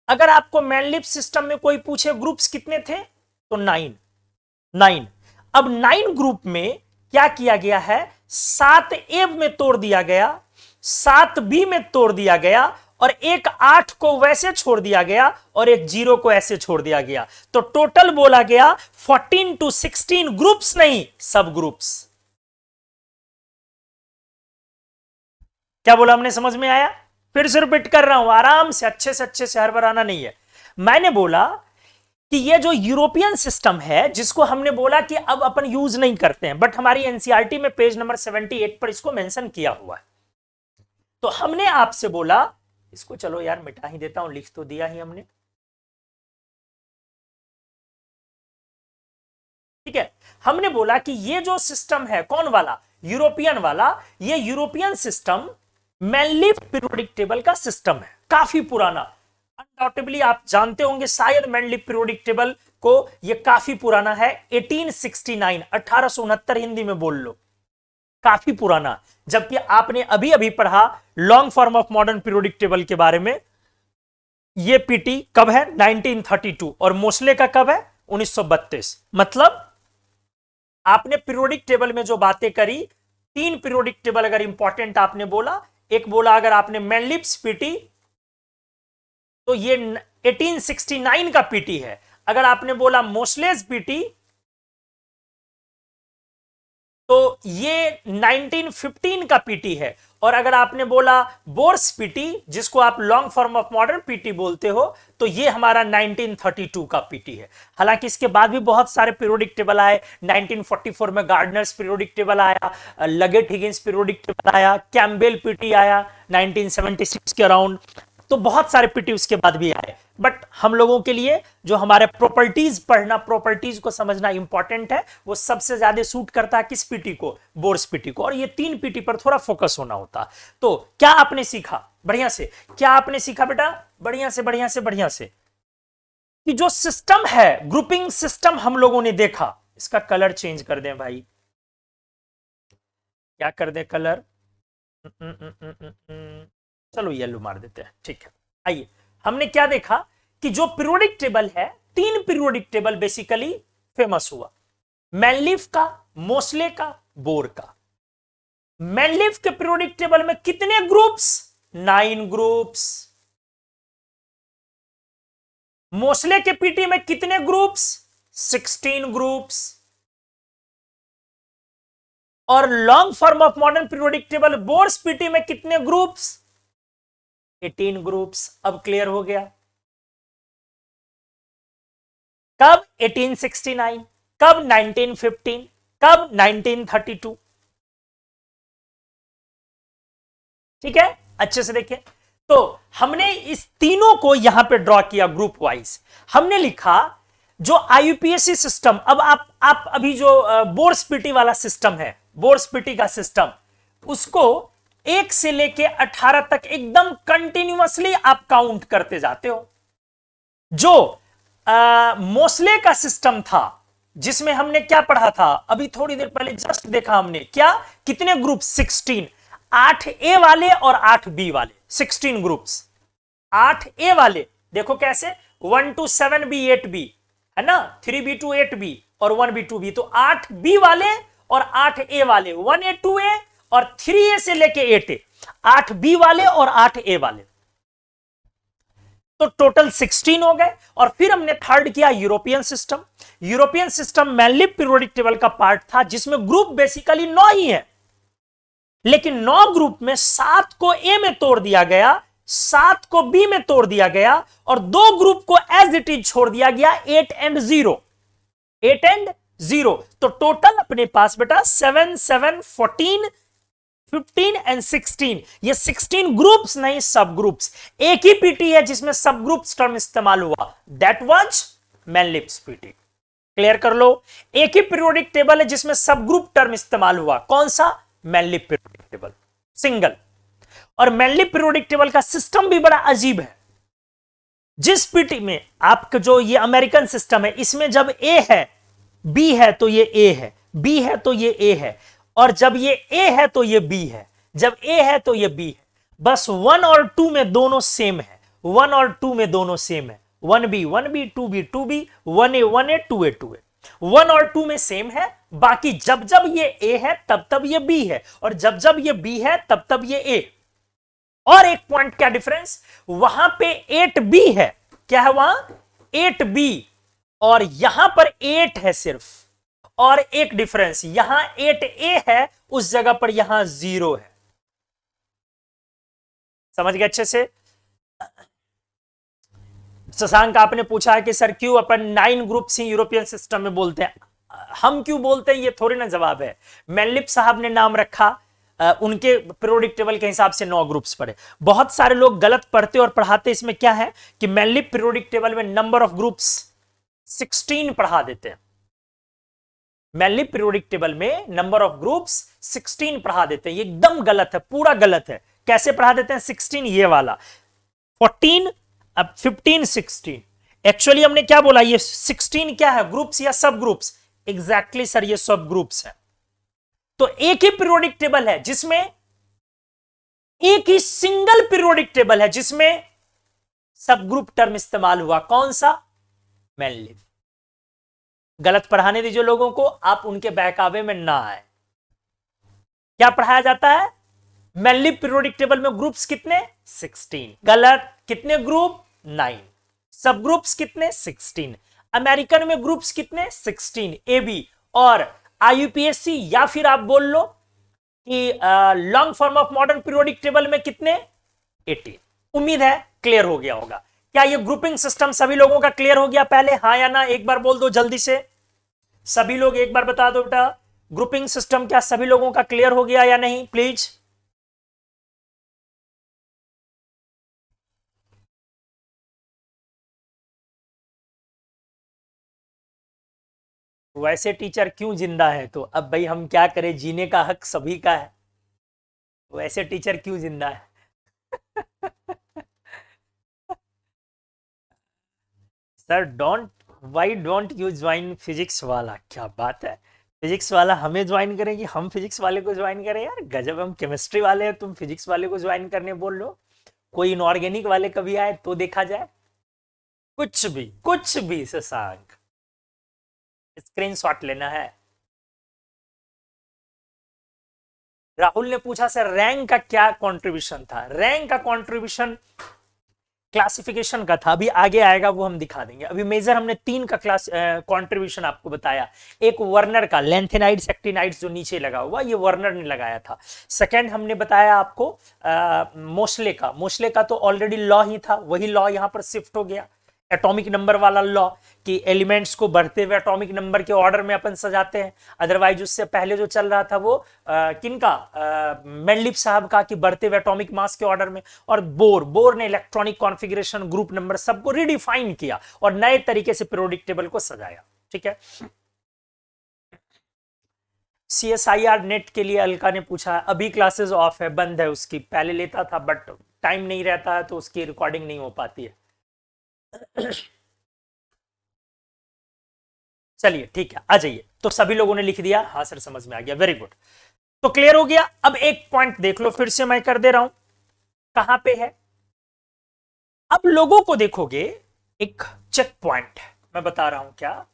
अगर आपको मेंडलीफ सिस्टम में कोई पूछे ग्रुप्स कितने थे तो 9। अब 9 ग्रुप में क्या किया गया है? 7A में तोड़ दिया गया, 7B में तोड़ दिया गया, और एक 8 को वैसे छोड़ दिया गया और एक 0 को ऐसे छोड़ दिया गया। तो टोटल बोला गया 14 to 16 ग्रुप्स, नहीं सब ग्रुप्स। क्या बोला हमने, समझ में आया? फिर से रिपीट कर रहा हूं, आराम से अच्छे से हड़बड़ाना नहीं है। मैंने बोला कि ये जो यूरोपियन सिस्टम है, जिसको हमने बोला कि अब अपन यूज नहीं करते हैं, बट हमारी एनसीईआरटी में पेज नंबर 78 पर इसको मेंशन किया हुआ है। तो हमने आपसे बोला, इसको चलो यार मिटा ही देता हूं, लिख तो दिया ही हमने। ठीक है, हमने बोला कि ये जो सिस्टम है, कौन वाला? यूरोपियन वाला। ये यूरोपियन सिस्टम मेनलीफ पीरियोडिक टेबल का सिस्टम है, काफी पुराना। अनडाउटेबली आप जानते होंगे शायद मेनलीफ पीरियोडिक टेबल को, ये काफी पुराना है, 1869, 1869 हिंदी में बोल लो, काफी पुराना। जबकि आपने अभी अभी पढ़ा long form of modern periodic table के बारे में, ये पीटी कब है? 1932, और मोस्ले का कब है? 1932। मतलब आपने पीरियोडिक टेबल में जो बातें करी, 3 पीरियोडिक टेबल अगर इंपॉर्टेंट आपने बोला, एक बोला अगर आपने मैनलिप्स पीटी तो ये 1869 का पीटी है। अगर आपने बोला मोस्लेस पीटी तो ये 1915 का पीटी है। और अगर आपने बोला बोर्स पीटी, जिसको आप long form of modern PT बोलते हो, तो ये हमारा 1932 का पीटी है। हालांकि इसके बाद भी बहुत सारे पीरियोडिक टेबल आए। 1944 में गार्डनर्स पीरियोडिक टेबल आया, लगेट हिगिंस पीरियोडिक टेबल आया, कैम्बेल पीटी आया 1976 के अराउंड। तो बहुत सारे पीटी उसके बाद भी आए। बट हम लोगों के लिए जो हमारे प्रॉपर्टीज पढ़ना, प्रॉपर्टीज को समझना इंपॉर्टेंट है, वो सबसे ज्यादा सूट करता है किस पीटी को? बोर्स पीटी को। और ये 3 पीटी पर थोड़ा फोकस होना होता। तो क्या आपने सीखा बढ़िया से? क्या आपने सीखा बेटा? बढ़िया से बढ़िया से बढ़िया से कि जो सिस्टम है, ग्रुपिंग सिस्टम हम लोगों ने देखा। इसका कलर चेंज कर दें भाई, क्या कर दें कलर? चलो येलो मार देते हैं, ठीक है। आइए, हमने क्या देखा कि जो पीरियोडिक टेबल है, 3 पीरियोडिक टेबल बेसिकली फेमस हुआ। मैनलिफ का, मोस्ले का, बोर का। मैनलिफ के पीरियोडिक टेबल में कितने ग्रुप्स? 9 ग्रुप्स। मोस्ले के पीटी में कितने ग्रुप्स? 16 ग्रुप्स। और long form of modern periodic table Bohr's PT में कितने ग्रुप्स? 18 ग्रुप्स। अब क्लियर हो गया? कब? 1869। कब? 1915। कब? 1932। ठीक है, अच्छे से देखिए। तो हमने इस तीनों को यहां पे ड्रॉ किया ग्रुप वाइज। हमने लिखा जो आईयूपीएससी सिस्टम, अब आप अभी जो बोर्स पीटी वाला सिस्टम है, बोर्स पीटी का सिस्टम, उसको 1 से लेके 18 तक एकदम कंटिन्यूअसली आप काउंट करते जाते हो। जो मोस्ले का सिस्टम था, जिसमें हमने क्या पढ़ा था अभी थोड़ी देर पहले, जस्ट देखा हमने, क्या कितने ग्रुप? 16। 8 ए वाले और 8 बी वाले, 16 ग्रुप्स। 8 ए वाले देखो कैसे, 1 to 7 बी 8 बी है ना, 3 बी टू 8 बी और 1 बी 2 बी। तो 8 बी वाले और 8 ए वाले, 1 ए 2 ए और 3 ए से लेके 8 ए, 8 बी वाले और 8 ए वाले, तो टोटल 16 हो गए। और फिर हमने थर्ड किया यूरोपियन सिस्टम। यूरोपियन सिस्टम मैनलिफ पीरियोडिक टेबल का पार्ट था, जिसमें ग्रुप बेसिकली 9 ही है, लेकिन 9 ग्रुप में 7 को ए में तोड़ दिया गया, 7 को बी में तोड़ दिया गया और 2 ग्रुप को एज इट इज छोड़ दिया गया, 8 एंड 0। 8 एंड 0, तो टोटल अपने पास बेटा 7 7 14 15 एंड 16, ये 16 ग्रुप्स नहीं सब ग्रुप्स। एक ही पीटी है जिसमें सब ग्रुप्स टर्म इस्तेमाल हुआ, दैट वाज मैनलिफ्स पीटी। क्लियर कर लो, एक ही पीरियोडिक टेबल है जिसमें सब ग्रुप टर्म इस्तेमाल हुआ, कौन सा? मैनलिफ पीरियोडिक टेबल, सिंगल। और मैनलिफ पीरियोडिक टेबल का सिस्टम भी बड़ा अजीब है। जिस पीटी में आपका जो ये अमेरिकन सिस्टम है, इसमें जब ए है, बी है तो ये ए है, बी है तो ये ए है, और जब ये ए है तो ये बी है, जब ए है तो ये बी है। बस 1 और 2 में दोनों सेम है, 1 और 2 में दोनों सेम है, 1b 1b 2b 2b 1a 1a 2a 2a, 1 और 2 में सेम है। बाकी जब जब ये ए है तब तब ये बी है, और जब जब ये बी है तब तब ये ए। और एक पॉइंट क्या डिफरेंस, वहां पे 8b है, क्या है वहां? 8b, और यहां पर 8 है सिर्फ। और एक डिफरेंस, यहां 8a है, उस जगह पर यहां 0 है। समझ गए अच्छे से? शशांक आपने पूछा है कि सर क्यों अपन 9 ग्रुप्स ही यूरोपियन सिस्टम में बोलते हैं, हम क्यों बोलते हैं, ये थोड़ी ना जवाब है। मैनलिफ साहब ने नाम रखा, उनके पीरियोडिक टेबल के हिसाब से 9 ग्रुप्स पढ़े। बहुत सारे लोग गलत पढ़ते और पढ़ाते इसमें क्या है कि मैनलिफ पीरियोडिक टेबल में नंबर ऑफ ग्रुप्स 16 पढ़ा देते हैं। मैनलिफ पीरियोडिक टेबल में नंबर ऑफ ग्रुप्स 16 पढ़ा देते हैं, ये एकदम गलत है, पूरा गलत है। कैसे पढ़ा देते हैं 16? ये वाला 14, अब 15 16। एक्चुअली हमने क्या बोला, ये 16 क्या है, ग्रुप्स या सब ग्रुप्स? एग्जैक्टली सर, ये सब ग्रुप्स है। तो एक ही पीरियोडिक टेबल है जिसमें, एक ही सिंगल पीरियोडिक टेबल है जिसमें सब ग्रुप टर्म इस्तेमाल हुआ, कौन सा? मैनलिफ। गलत पढ़ाने दीजिए लोगों को, आप उनके बहकावे में ना आए। क्या पढ़ाया जाता है? मेनली पीरियोडिक टेबल में ग्रुप्स कितने? 16। गलत। कितने ग्रुप? 9। सब ग्रुप्स कितने? 16। अमेरिकन में ग्रुप्स कितने? 16 ए बी। और आईयूपीएससी या फिर आप बोल लो कि long form of modern periodic table में कितने? 18। उम्मीद है क्लियर हो गया होगा। क्या ये ग्रुपिंग सिस्टम सभी लोगों का क्लियर हो गया पहले? हाँ या ना एक बार बोल दो जल्दी से। सभी लोग एक बार बता दो बेटा, ग्रुपिंग सिस्टम क्या सभी लोगों का क्लियर हो गया या नहीं प्लीज? वैसे टीचर क्यों जिंदा है? तो अब भाई हम क्या करें, जीने का हक सभी का है। वैसे टीचर क्यों जिंदा है? Sir don't, why don't you join physics वाला? क्या बात है, फिजिक्स वाला हमें ज्वाइन करेगी, हम फिजिक्स वाले को ज्वाइन करें? यार गजब, हम केमिस्ट्री वाले हैं, तुम फिजिक्स वाले को ज्वाइन करने बोल लो। कोई इनऑर्गेनिक वाले कभी आए तो देखा जाए। कुछ भी, कुछ भी शशांक, स्क्रीनशॉट लेना है। राहुल ने पूछा सर रैंक का क्या कंट्रीब्यूशन था? रैंक का कंट्रीब्यूशन क्लासिफिकेशन का था, अभी आगे आएगा वो हम दिखा देंगे। अभी मेजर हमने 3 का क्लास कंट्रीब्यूशन आपको बताया। एक वर्नर का लेंथेनाइड्स एक्टिनाइड्स जो नीचे लगा हुआ, ये वर्नर ने लगाया था। सेकंड हमने बताया आपको मोस्ले का। मोस्ले का तो ऑलरेडी लॉ ही था, वही लॉ यहां पर शिफ्ट हो गया, एटॉमिक नंबर वाला लॉ, कि एलिमेंट्स को बढ़ते हुए एटॉमिक नंबर के ऑर्डर में अपन सजाते हैं। अदरवाइज उससे पहले जो चल रहा था वो किनका, मेंडलिप साहब का, कि बढ़ते हुए एटॉमिक मास के ऑर्डर में। और बोर ने इलेक्ट्रॉनिक कॉन्फ़िगरेशन, ग्रुप नंबर सबको रिडिफाइन किया और नए तरीके से पीरियोडिक टेबल को सजाया। ठीक है। CSIR नेट के लिए अलका ने पूछा, अभी क्लासेस ऑफ है, बंद है उसकी, पहले लेता था बट टाइम नहीं रहता है तो उसकी रिकॉर्डिंग नहीं हो पाती है। चलिए ठीक है, आ जाइए। तो सभी लोगों ने लिख दिया, हाँ सर समझ में आ गया, वेरी गुड। तो क्लियर हो गया। अब एक पॉइंट देख लो, फिर से मैं कर दे रहा हूं, कहां पे है। अब लोगों को देखोगे, एक चेक पॉइंट मैं बता रहा हूं क्या,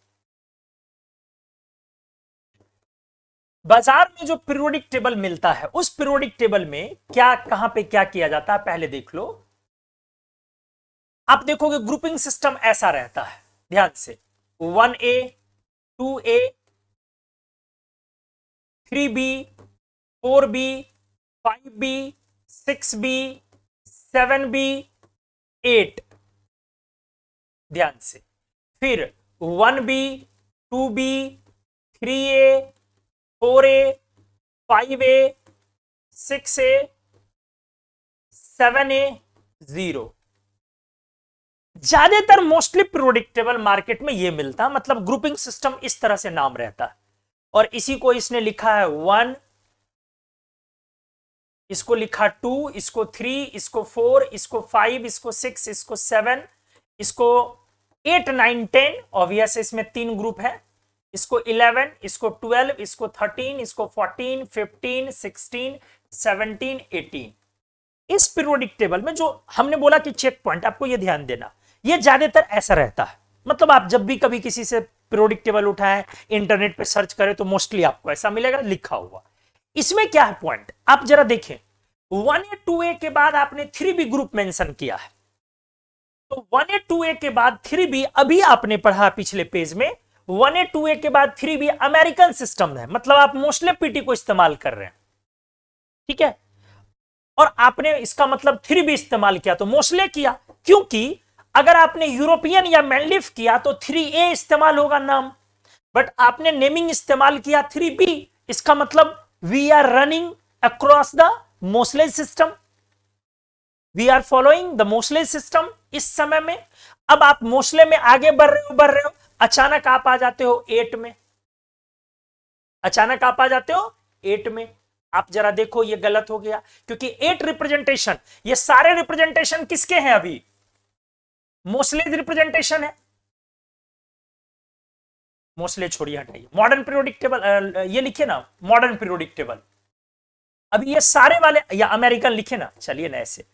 बाजार में जो पीरियोडिक टेबल मिलता है उस पीरियोडिक टेबल में क्या, कहां पे क्या किया जाता है पहले देख लो। आप देखोगे ग्रुपिंग सिस्टम ऐसा रहता है, ध्यान से, 1A, 2A, 3B, 4B, 5B, 6B, 7B, 8, ध्यान से, फिर 1B, 2B, 3A, 4A, 5A, 6A, 7A, 0। ज्यादातर मोस्टली पीरियोडिक टेबल मार्केट में ये मिलता है, मतलब ग्रुपिंग सिस्टम इस तरह से नाम रहता है। और इसी को इसने लिखा है 1, इसको लिखा 2, इसको 3, इसको 4, इसको 5, इसको 6, इसको 7, इसको 8, 9, 10, ऑब्वियस इसमें 3 ग्रुप है, इसको 11, इसको 12, इसको 13, इसको 14, 15, 16, 17, 18। इस पीरियोडिक टेबल में जो हमने बोला कि चेक पॉइंट, आपको ये ध्यान देना, ये ज्यादातर ऐसा रहता है। मतलब आप जब भी कभी किसी से पीरियोडिक टेबल उठाएं, इंटरनेट पे सर्च करें, तो मोस्टली आपको ऐसा मिलेगा लिखा हुआ। इसमें क्या है पॉइंट, आप जरा देखें, 1A 2A के बाद आपने 3B ग्रुप मेंशन किया है, तो 1A 2A के बाद 3B, अभी आपने पढ़ा पिछले पेज में, 1A 2A के बाद 3B अमेरिकन सिस्टम है, मतलब आप मोस्टली पीटी को इस्तेमाल कर रहे हैं। ठीक है। और आपने इसका मतलब 3B इस्तेमाल किया तो मोस्टली किया, क्योंकि अगर आपने यूरोपियन या मेंडलिफ किया तो 3A इस्तेमाल होगा नाम, बट आपने नेमिंग इस्तेमाल किया 3B, इसका मतलब we are running across the Moseley's system, we are following the Moseley's system इस समय में। अब आप मोस्ले में आगे बढ़ रहे हो, अचानक आप आ जाते हो 8 में, अचानक आप आ जाते हो 8 में। आप जरा देखो ये गलत हो गया, क्योंकि 8 रिप्रेजेंटेशन, ये सारे रिप्रेजेंटेशन किसके हैं, अभी मोस्लेज रिप्रेजेंटेशन है। मोस्टली छोड़िए, हटाइए, मॉडर्न पीरियोडिक टेबल ये लिखिए ना, मॉडर्न पीरियोडिक टेबल। अभी ये सारे वाले, या अमेरिकन लिखे ना, चलिए ना ऐसे।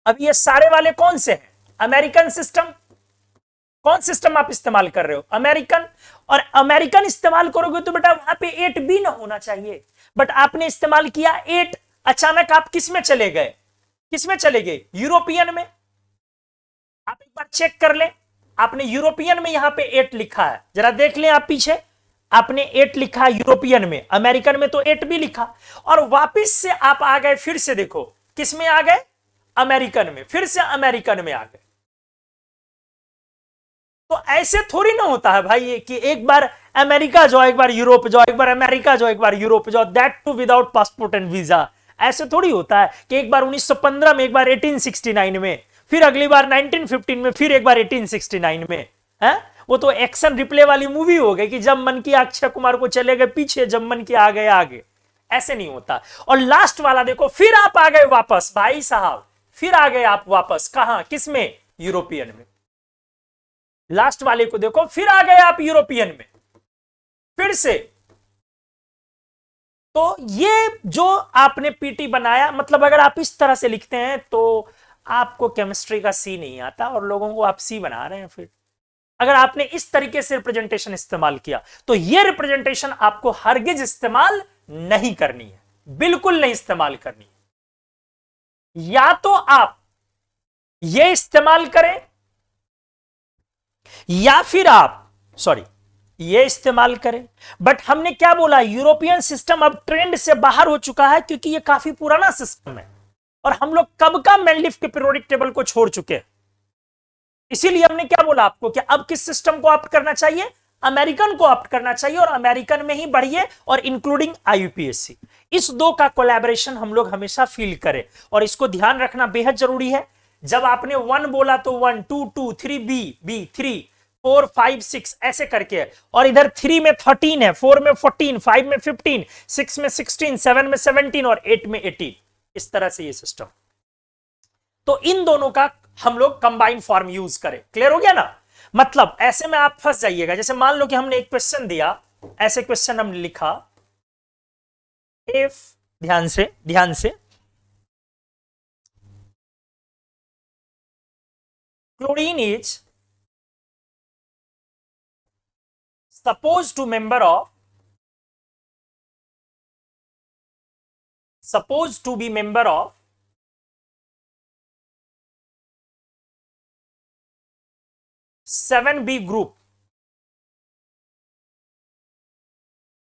अब ये सारे वाले कौन से हैं, अमेरिकन सिस्टम, कौन सिस्टम आप इस्तेमाल कर रहे हो? अमेरिकन। और अमेरिकन इस्तेमाल करोगे तो बेटा वहां पे 8 भी ना होना चाहिए, बट आपने इस्तेमाल किया 8। अचानक आप किस में चले गए? किस में चले गए? यूरोपियन में। आप एक बार चेक कर लें, आपने यूरोपियन में यहां पे 8 लिखा है, जरा देख लें आप पीछे, आपने 8 लिखा यूरोपियन में, अमेरिकन में तो 8 भी लिखा, और वापिस से आप आ गए, फिर से देखो किस में आ गए? अमेरिकन में, फिर से अमेरिकन में आ गए। तो ऐसे थोड़ी ना होता है भाई कि एक बार अमेरिका जाओ, एक बार यूरोप जाओ, एक बार अमेरिका जाओ, एक बार यूरोप जाओ, that too without passport and visa. ऐसे थोड़ी होता है कि एक बार 1915 में, एक बार 1869 में, फिर अगली बार 1915 में, फिर एक बार 1869 में है। वो तो एक्शन रिप्ले वाली मूवी हो गई कि जब मन किया अक्षय कुमार को चले गए पीछे, जब मन किया आ गए आगे। ऐसे नहीं होता। और लास्ट वाला देखो, फिर आप आ गए वापस भाई साहब, फिर आ गए आप वापस कहां? किसमें? यूरोपियन में। लास्ट वाले को देखो, फिर आ गए आप यूरोपियन में, फिर से। तो ये जो आपने पीटी बनाया, मतलब अगर आप इस तरह से लिखते हैं तो आपको केमिस्ट्री का सी नहीं आता और लोगों को आप सी बना रहे हैं। फिर अगर आपने इस तरीके से रिप्रेजेंटेशन इस्तेमाल किया तो ये रिप्रेजेंटेशन आपको हरगिज इस्तेमाल नहीं करनी है, बिल्कुल नहीं इस्तेमाल करनी है। या तो आप ये इस्तेमाल करें, या फिर आप ये इस्तेमाल करें। बट हमने क्या बोला? यूरोपियन सिस्टम अब ट्रेंड से बाहर हो चुका है, क्योंकि ये काफी पुराना सिस्टम है और हम लोग कब का मेंडलिफ के पीरियोडिक टेबल को छोड़ चुके हैं। इसीलिए हमने क्या बोला आपको कि अब किस सिस्टम को ऑप्ट करना चाहिए? अमेरिकन को ऑप्ट करना चाहिए, और अमेरिकन में ही बढ़िए, और इंक्लूडिंग आईयूपीएससी। इस दो का कोलैबोरेशन हम लोग हमेशा फील करें, और इसको ध्यान रखना बेहद जरूरी है। जब आपने 1 बोला तो 1, 2, 2, 3, बी 3, 4, 5, 6 ऐसे करके, और इधर 3 में 13 है, 4 में 14, 5 में 15, 6 में 16, 7 में 17 और 8 में 18, इस तरह से ये सिस्टम। तो इन दोनों का हम लोग कंबाइन फॉर्म यूज करें। क्लियर हो गया ना? मतलब ऐसे में आप फंस जाइएगा। जैसे मान लो कि हमने एक क्वेश्चन दिया, ऐसे क्वेश्चन हमने लिखा, इफ, ध्यान से chlorine is supposed to be member of 7B group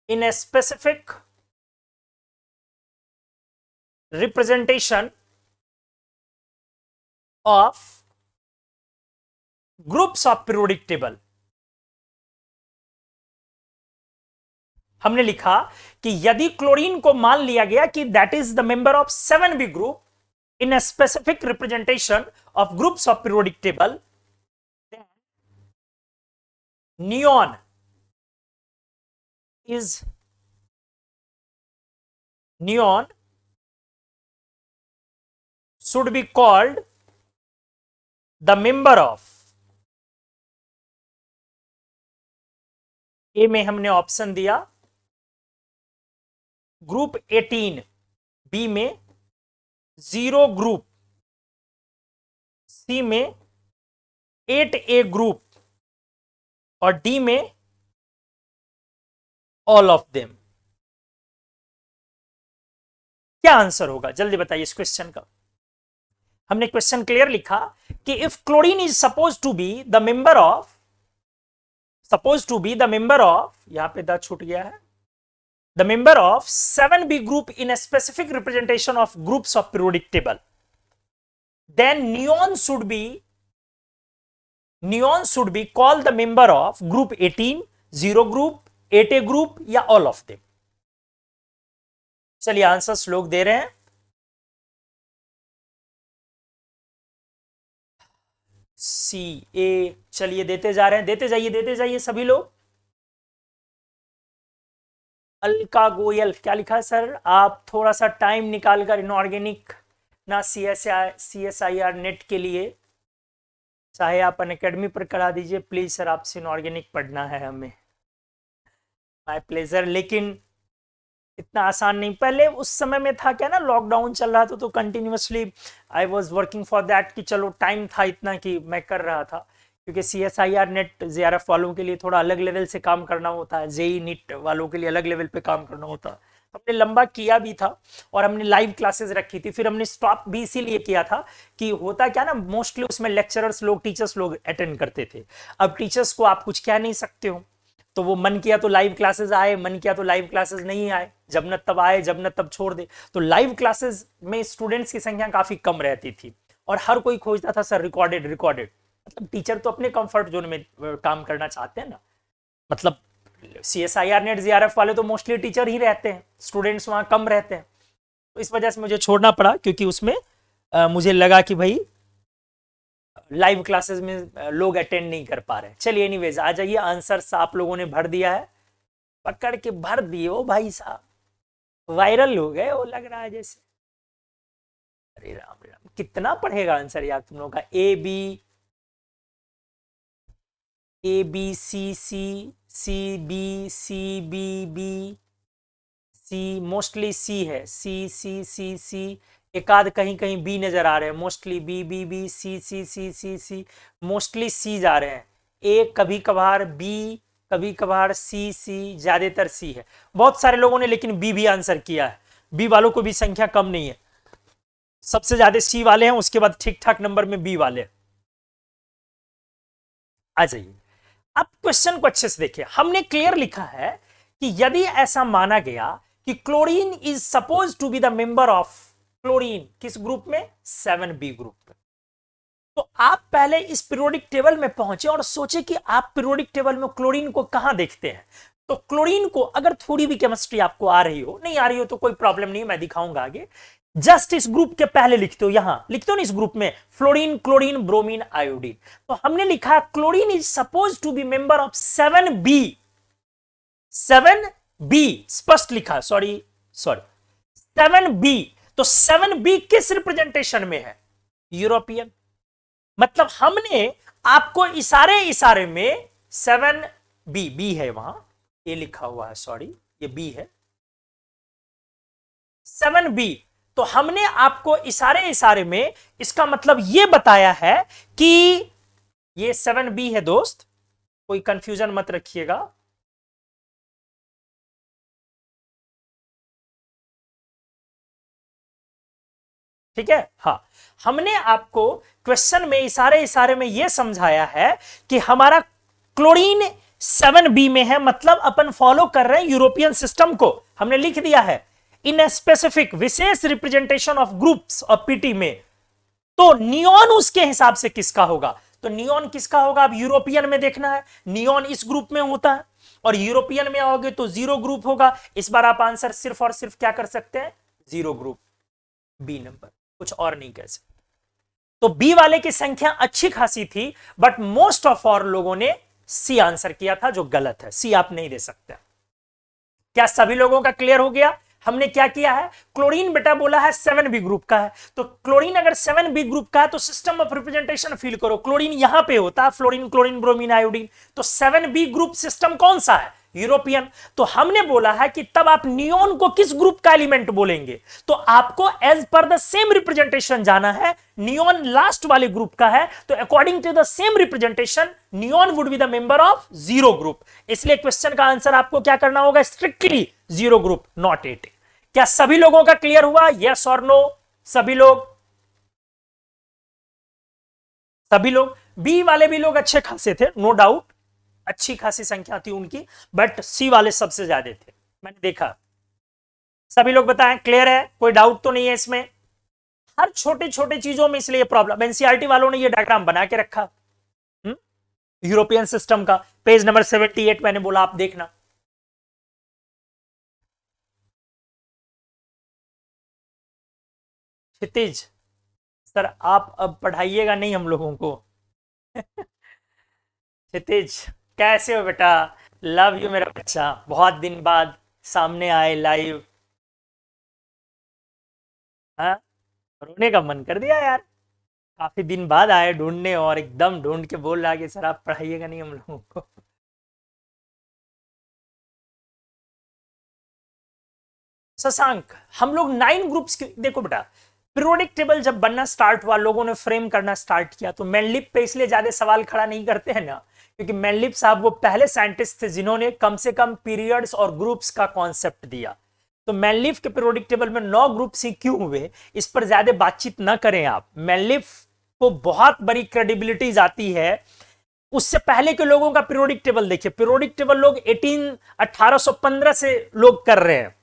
in a specific representation of groups of periodic table। हमने लिखा कि यदि क्लोरीन को मान लिया गया कि that is the member of 7B group in a specific representation of groups of periodic table, neon should be called the member of, ए में हमने ऑप्शन दिया ग्रुप 18, बी में 0 ग्रुप, सी में 8A ग्रुप, और डी में ऑल ऑफ देम। क्या answer होगा जल्दी बताइए इस क्वेश्चन का। हमने क्वेश्चन क्लियर लिखा कि if chlorine is suppose to be the member of, यहां पे द छूट गया है, the member of 7B group in a specific representation of groups of periodic table, then neon should be called the member of group 18, 0 group, 8A group या all of them। चलिए answers लोग दे रहे हैं। सी ए, चलिए देते जा रहे हैं, देते जाइए सभी लोग। अलका गोयल क्या लिखा है सर? आप थोड़ा सा टाइम निकालकर इनऑर्गेनिक ना CSIR नेट के लिए, चाहे आप अनअकैडमी पर करा दीजिए प्लीज सर, आपसे इनऑर्गेनिक पढ़ना है हमें। My pleasure. लेकिन इतना आसान नहीं। पहले उस समय में था क्या ना, लॉकडाउन चल रहा था तो continuously I was working for that, कि चलो टाइम था इतना कि मैं कर रहा था। क्योंकि CSIR नेट JRF वालों के लिए थोड़ा अलग लेवल से काम करना होता है, JEE नीट वालों के लिए अलग लेवल पे काम करना होता है। हमने लंबा किया भी था और हमने लाइव क्लासेस रखी थी, फिर हमने स्टॉप भी इसीलिए किया था कि होता क्या ना, मोस्टली उसमें लेक्चरर्स लोग, टीचर्स लोग अटेंड करते थे। अब टीचर्स को आप कुछ कह नहीं सकते हो, तो वो मन किया तो लाइव क्लासेस आए, मन किया तो लाइव क्लासेस नहीं आए, जब न तब आए, जब न तब छोड़ दे। तो लाइव क्लासेस में स्टूडेंट्स की संख्या काफी कम रहती थी और हर कोई खोजता था सर रिकॉर्डेड रिकॉर्डेड। मतलब टीचर तो अपने कंफर्ट जोन में काम करना चाहते हैं ना, मतलब CSIR नेट JRF वाले तो मोस्टली टीचर ही रहते हैं, स्टूडेंट्स वहां कम रहते हैं। तो इस वजह से मुझे छोड़ना पड़ा, क्योंकि उसमें मुझे लगा कि भाई लाइव क्लासेस में लोग अटेंड नहीं कर पा रहे। चलिए एनीवेज, आ जाइए, आंसर्स आप लोगों ने भर दिया है, पकड़ के भर दिए हो भाई साहब, वायरल हो गए वो लग रहा है जैसे। अरे राम राम, कितना पढ़ेगा आंसर यार तुम लोगों का। A B C C C B C mostly C है, C एक आध कहीं कहीं बी नजर आ रहे हैं, मोस्टली बी सी मोस्टली सी जा रहे हैं। ए कभी कभार बी, कभी कभार सी ज्यादातर सी है। बहुत सारे लोगों ने लेकिन बी भी आंसर किया है, बी वालों को भी संख्या कम नहीं है, सबसे ज्यादा सी वाले हैं, उसके बाद ठीक ठाक नंबर में बी वाले। आ जाइए, अब क्वेश्चन को अच्छे से देखिए। हमने क्लियर लिखा है कि यदि ऐसा माना गया कि chlorine is suppose to be the member of, chlorine किस ग्रुप में, 7B ग्रुप में। तो आप पहले इस पीरियोडिक टेबल में पहुंचे और सोचे कि आप पीरियोडिक टेबल में क्लोरीन को कहां देखते हैं। तो क्लोरीन को अगर थोड़ी भी केमिस्ट्री आपको आ रही हो, नहीं आ रही हो तो कोई प्रॉब्लम नहीं, मैं दिखाऊंगा आगे। जस्ट इस ग्रुप के पहले लिखते हो, यहां लिखते हो ना इस ग्रुप में फ्लोरीन, क्लोरीन, ब्रोमीन, आयोडीन। तो हमने लिखा chlorine is suppose to be member of 7B। 7B स्पष्ट लिखा, सॉरी 7B। तो 7B किस रिप्रेजेंटेशन में है, यूरोपियन। मतलब हमने आपको इशारे इशारे में 7B, बी है वहां, ये लिखा हुआ है, सॉरी ये बी है, 7B। तो हमने आपको इशारे इशारे में इसका मतलब यह बताया है कि ये 7B है दोस्त, कोई कंफ्यूजन मत रखिएगा। ठीक है, हाँ, हमने आपको क्वेश्चन में इशारे इशारे में यह समझाया है कि हमारा क्लोरीन 7B में है, मतलब अपन फॉलो कर रहे हैं यूरोपियन सिस्टम को। हमने लिख दिया है इन ए स्पेसिफिक, विशेष रिप्रेजेंटेशन ऑफ ग्रुप्स और पीटी में। तो नियॉन उसके हिसाब से किसका होगा, तो नियॉन किसका होगा, अब यूरोपियन में देखना है। नियॉन इस ग्रुप में होता है और यूरोपियन में आओगे तो 0 ग्रुप होगा। इस बार आप आंसर सिर्फ और सिर्फ क्या कर सकते हैं, 0 ग्रुप, बी नंबर, कुछ और नहीं कह सकते। तो बी वाले की संख्या अच्छी खासी थी, बट मोस्ट ऑफ और लोगों ने सी आंसर किया था, जो गलत है। सी आप नहीं दे सकते। क्या सभी लोगों का क्लियर हो गया। हमने क्या किया है, क्लोरीन बेटा बोला है 7B ग्रुप का है, तो क्लोरीन अगर 7B ग्रुप का है तो सिस्टम ऑफ रिप्रेजेंटेशन फील करो, क्लोरीन यहां पे होता है, फ्लोरीन, क्लोरीन, ब्रोमीन, आयोडीन। तो 7B ग्रुप सिस्टम कौन सा है, यूरोपियन। तो हमने बोला है कि तब आप नियोन को किस ग्रुप का एलिमेंट बोलेंगे, तो आपको as per the same representation जाना है। नियोन लास्ट वाले ग्रुप का है, तो according to the same representation neon would be the member of 0 group. इसलिए क्वेश्चन का आंसर आपको क्या करना होगा, स्ट्रिक्टली 0 ग्रुप, नॉट 8। क्या सभी लोगों का क्लियर हुआ, यस और नो, सभी लोग। सभी लोग, बी वाले भी लोग अच्छे खासे थे, नो डाउट, अच्छी खासी संख्या थी उनकी, बट सी वाले सबसे ज्यादा थे, मैंने देखा। सभी लोग बताएं, क्लियर है, कोई डाउट तो नहीं है इसमें। हर छोटे छोटे चीजों में इसलिए प्रॉब्लम, एनसीईआरटी वालों ने ये डायग्राम बना के रखा यूरोपियन सिस्टम का, पेज नंबर 78 मैंने बोला आप देखना। क्षितिज सर आप अब पढ़ाइएगा नहीं हम लोगों को। क्षितिज कैसे हो बेटा, लव यू मेरा बच्चा, बहुत दिन बाद सामने आए लाइव। हाँ, रोने का मन कर दिया यार, काफी दिन बाद आए ढूंढने और एकदम ढूंढ के बोल रहा कि सर आप पढ़ाइएगा नहीं हम लोगों को। शशांक, हम लोग 9 ग्रुप्स की, देखो बेटा पीरियोडिक टेबल जब बनना स्टार्ट हुआ, लोगों ने फ्रेम करना स्टार्ट किया, तो मेंडलीव पे इसलिए ज्यादा सवाल खड़ा नहीं करते हैं ना, क्योंकि मेंडलीव साहब वो पहले साइंटिस्ट थे जिन्होंने कम से कम पीरियड्स और ग्रुप्स का कॉन्सेप्ट दिया। तो मेंडलीव के पीरियोडिक टेबल में 9 ग्रुप्स ही क्यों हुए, इस पर ज्यादा बातचीत ना करें आप। मेंडलीव को बहुत बड़ी क्रेडिबिलिटी जाती है। उससे पहले के लोगों का पीरियोडिक टेबल देखिए, पीरियोडिक टेबल लोग 1815 से लोग कर रहे हैं।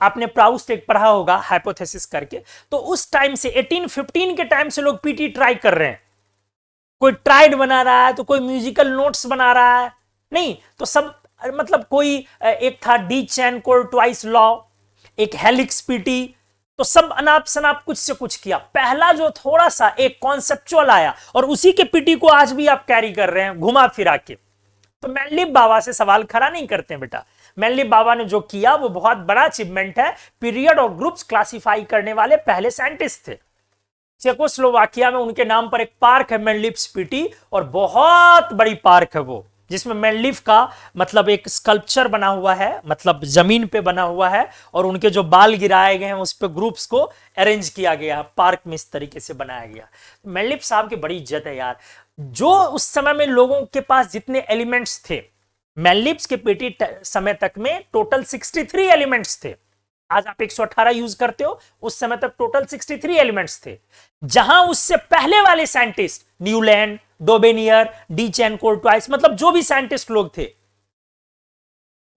आपने प्राउस्ट एक पढ़ा होगा हाइपोथेसिस करके, तो उस टाइम से 1815 के टाइम से लोग पीटी ट्राई कर रहे हैं। कोई ट्राइड बना रहा है, तो कोई म्यूजिकल नोट्स बना रहा है, नहीं तो सब मतलब कोई एक था डी चैन कोर ट्वाइस लॉ, एक हेलिक्स पीटी, तो सब अनाप शनाप कुछ से कुछ किया। पहला जो थोड़ा सा एक कॉन्सेप्चुअल आया, और उसी के पीटी को आज भी आप कैरी कर रहे हैं घुमा फिरा के। तो मेंडलीव बाबा से सवाल खड़ा नहीं करते हैं बेटा। मेंडलीव बाबा ने जो किया वो बहुत बड़ा अचीवमेंट है। पीरियड और ग्रुप्स क्लासिफाई करने वाले पहले साइंटिस्ट थे। चेकोस्लोवाकिया में उनके नाम पर एक पार्क है मेंडलीव स्पीटी, और बहुत बड़ी पार्क है वो, जिसमें मेंडलीव का मतलब एक स्कल्पचर बना हुआ है, मतलब जमीन पे बना हुआ है, और उनके जो बाल गिराए गए हैं उस पे ग्रुप्स को अरेंज किया गया, पार्क में इस तरीके से बनाया गया। मेंडलीव साहब की बड़ी इज्जत है यार। जो उस समय में लोगों के पास जितने एलिमेंट्स थे, मेंडलीव के पीटी समय तक में टोटल 63 एलिमेंट्स थे। आज आप 118 यूज करते हो, उस समय तक टोटल 63 एलिमेंट्स थे। जहां उससे पहले वाले साइंटिस्ट न्यूलैंड, डोबेनियर, डी चैन कोर ट्वाइस, मतलब जो भी साइंटिस्ट लोग थे,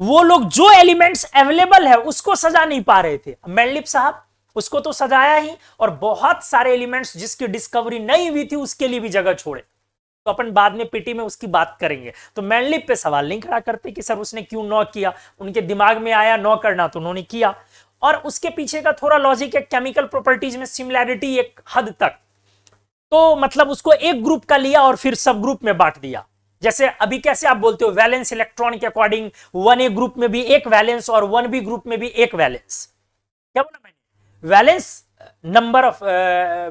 वो लोग जो एलिमेंट्स अवेलेबल है उसको सजा नहीं पा रहे थे। मेंडलीव साहब उसको तो सजाया ही, और बहुत सारे एलिमेंट्स जिसकी डिस्कवरी नहीं हुई थी उसके लिए भी जगह छोड़े। तो अपन बाद में पीटी में उसकी बात करेंगे। तो मेंडलीव पे सवाल नहीं खड़ा करते कि सर उसने क्यों 9 किया, उनके दिमाग में आया 9 करना तो उन्होंने किया। और उसके पीछे का थोड़ा लॉजिक है, केमिकल प्रॉपर्टीज में सिमिलैरिटी एक हद तक, तो मतलब उसको एक ग्रुप का लिया और फिर सब ग्रुप में बांट दिया। जैसे अभी कैसे आप बोलते हो वैलेंस इलेक्ट्रॉन के अकॉर्डिंग 1A ग्रुप में भी एक वैलेंस और 1B ग्रुप में भी एक वैलेंस। क्या बोला मैंने? Valence number of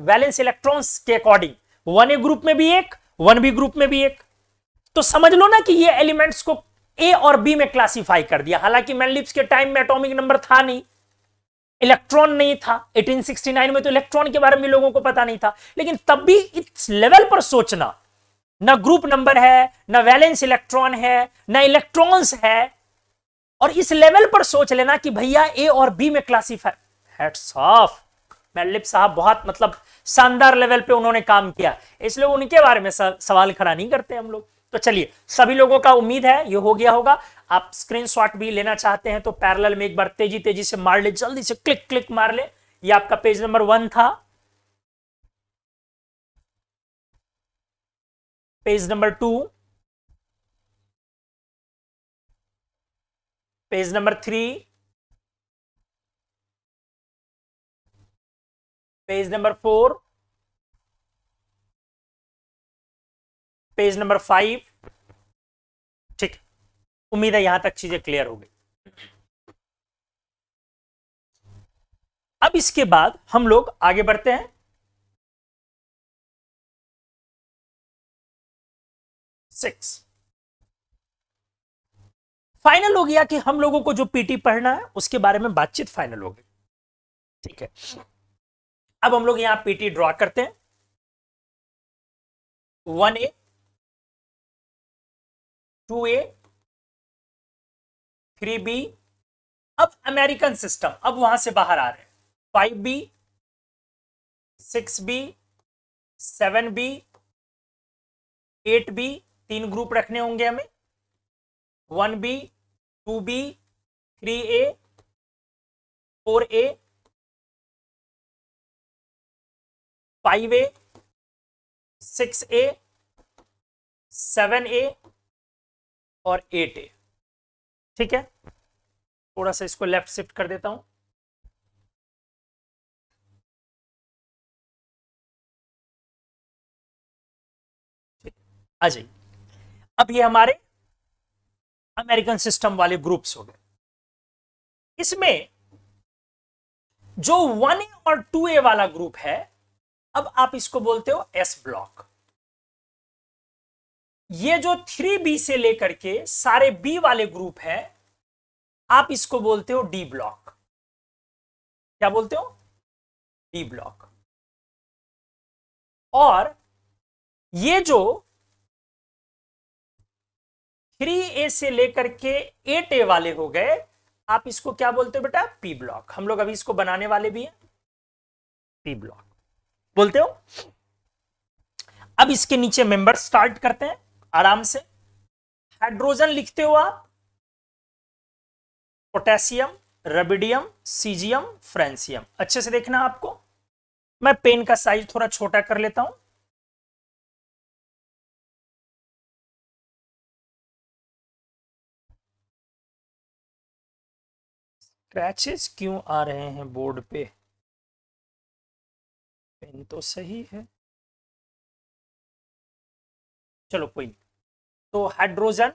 valence electrons के अकॉर्डिंग 1A ग्रुप में भी एक, 1B ग्रुप में भी एक। तो समझ लो ना कि ये एलिमेंट्स को ए और बी में क्लासिफाई कर दिया। हालांकि मेंडलीव के टाइम में एटॉमिक नंबर था नहीं, इलेक्ट्रॉन नहीं था। 1869 में तो इलेक्ट्रॉन के बारे में लोगों को पता नहीं था, लेकिन तब भी इस लेवल पर सोचना, ना ग्रुप नंबर है, ना वैलेंस इलेक्ट्रॉन है, ना इलेक्ट्रॉन्स है, और इस लेवल पर सोच लेना कि भैया ए और बी में क्लासिफाई। हैट्स ऑफ, मेंडलीव साहब बहुत मतलब शानदार लेवल पे उन्होंने काम किया, इसलिए उनके बारे में सवाल खड़ा नहीं करते हम लोग। तो चलिए, सभी लोगों का उम्मीद है ये हो गया होगा। आप स्क्रीनशॉट भी लेना चाहते हैं तो पैरेलल में एक बार तेजी तेजी से मार ले, जल्दी से क्लिक क्लिक मार ले। ये आपका पेज नंबर 1 था, page number 2, page number 3, page number 4, page number 5। ठीक, उम्मीद है यहां तक चीजें क्लियर हो गई। अब इसके बाद हम लोग आगे बढ़ते हैं 6। फाइनल हो गया कि हम लोगों को जो पीटी पढ़ना है उसके बारे में बातचीत फाइनल हो गई। ठीक है, अब हम लोग यहां पीटी ड्रॉ करते हैं। 1A, 2A, 3B, अब अमेरिकन सिस्टम, अब वहां से बाहर आ रहे हैं। 5B, 6B, 7B, 8B, 3 group रखने होंगे हमें। 1B, 2B, 3A, 4A, 5A, 6A, 7A और 8A। ठीक है, थोड़ा सा इसको लेफ्ट शिफ्ट कर देता हूं। आ जाइए, अब ये हमारे अमेरिकन सिस्टम वाले ग्रुप्स हो गए। इसमें जो 1A और 2A वाला ग्रुप है, अब आप इसको बोलते हो एस ब्लॉक। ये जो 3B से लेकर के सारे बी वाले ग्रुप है, आप इसको बोलते हो डी ब्लॉक। क्या बोलते हो? D block. और ये जो 3A से लेकर के 8A वाले हो गए, आप इसको क्या बोलते हो बेटा? P block. हम लोग अभी इसको बनाने वाले भी हैं, पी ब्लॉक बोलते हो। अब इसके नीचे मेंबर स्टार्ट करते हैं आराम से। हाइड्रोजन लिखते हो आप, पोटेशियम, रबिडियम, सीजियम, फ्रेंसियम। अच्छे से देखना आपको, मैं पेन का साइज थोड़ा छोटा कर लेता हूं। स्क्रैचेस क्यों आ रहे हैं बोर्ड पे? पेन तो सही है, चलो कोई नहीं। तो hydrogen,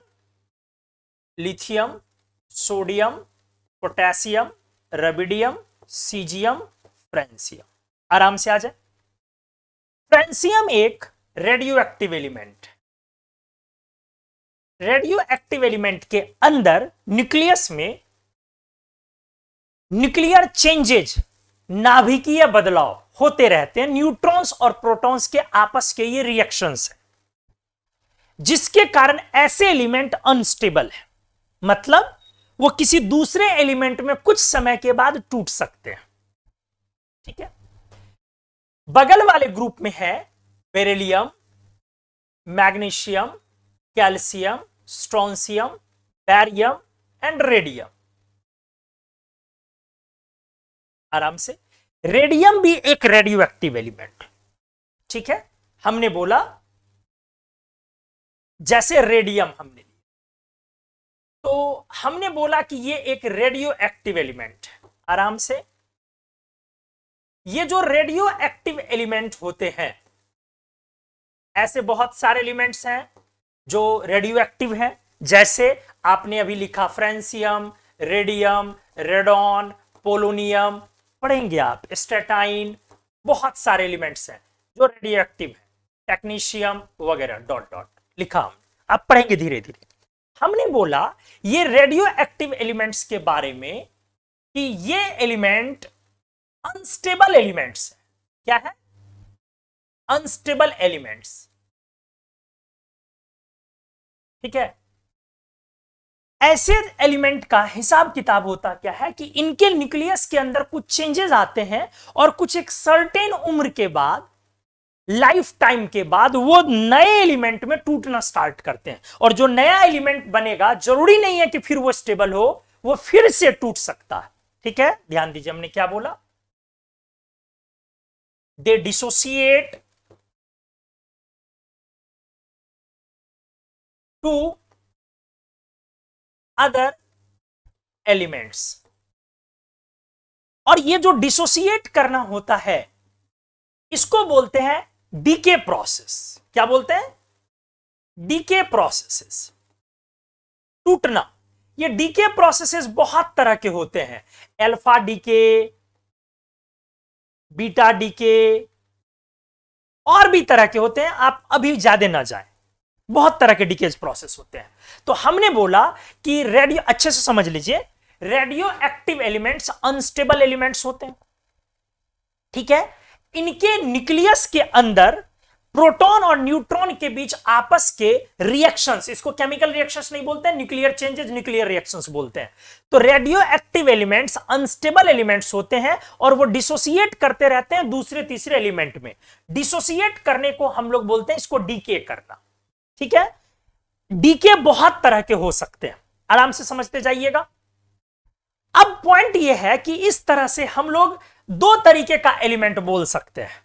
lithium, sodium, potassium, rubidium, caesium, francium. आराम से आ जाए। फ्रेंसियम एक radioactive element. Radioactive element के अंदर न्यूक्लियस में न्यूक्लियर चेंजेज, नाभिकीय बदलाव होते रहते हैं। न्यूट्रॉन्स और प्रोटॉन्स के आपस के ये रिएक्शंस हैं, जिसके कारण ऐसे एलिमेंट अनस्टेबल है। मतलब वो किसी दूसरे एलिमेंट में कुछ समय के बाद टूट सकते हैं। ठीक है। बगल वाले ग्रुप में है beryllium, magnesium, calcium, strontium, barium and radium. आराम से। रेडियम भी एक रेडियो एक्टिव एलिमेंट। ठीक है। हमने बोला जैसे रेडियम हमने लिया, तो हमने बोला कि ये एक रेडियो एक्टिव एलिमेंट है। आराम से। ये जो रेडियो एक्टिव एलिमेंट होते हैं, ऐसे बहुत सारे एलिमेंट्स हैं जो रेडियो एक्टिव हैं। जैसे आपने अभी लिखा फ्रेंसियम, रेडियम, रेडॉन, पोलोनियम, पढ़ेंगे आप, स्टेटाइन, बहुत सारे एलिमेंट्स हैं जो रेडियो एक्टिव है, टेक्नीशियम वगैरह, डॉट डॉट लिखा हम, आप पढ़ेंगे धीरे धीरे। हमने बोला ये रेडियो एक्टिव एलिमेंट्स के बारे में कि ये एलिमेंट अनस्टेबल एलिमेंट्स है। क्या है? Unstable elements. ठीक है। ऐसे एलिमेंट का हिसाब किताब होता क्या है कि इनके न्यूक्लियस के अंदर कुछ चेंजेस आते हैं और कुछ एक सर्टेन उम्र के बाद, लाइफ टाइम के बाद, वो नए एलिमेंट में टूटना स्टार्ट करते हैं। और जो नया एलिमेंट बनेगा जरूरी नहीं है कि फिर वो स्टेबल हो, वो फिर से टूट सकता है। ठीक है। ध्यान दीजिए, हमने क्या बोला? They dissociate to other elements. और ये जो डिसोसिएट करना होता है, इसको बोलते हैं डीके प्रोसेस। क्या बोलते हैं? डीके प्रोसेसेस, टूटना। ये डीके प्रोसेसेस बहुत तरह के होते हैं। अल्फा डीके, बीटा डीके, और भी तरह के होते हैं, आप अभी ज्यादा ना जाएं। बहुत तरह के डीकेज प्रोसेस होते हैं। तो हमने बोला कि रेडियो, अच्छे से समझ लीजिए, radio active elements unstable elements होते हैं। ठीक है। इनके न्यूक्लियस के अंदर प्रोटॉन और न्यूट्रॉन के बीच आपस के रिएक्शंस, इसको केमिकल रिएक्शंस नहीं बोलते हैं, न्यूक्लियर चेंजेस, न्यूक्लियर रिएक्शंस बोलते हैं। तो radio active elements unstable elements होते हैं और वो डिसोसिएट करते रहते हैं दूसरे तीसरे एलिमेंट में। डिसोसिएट करने को हम लोग बोलते हैं इसको डीके करना। ठीक है। डीके बहुत तरह के हो सकते हैं, आराम से समझते जाइएगा। अब पॉइंट यह है कि इस तरह से हम लोग दो तरीके का एलिमेंट बोल सकते हैं।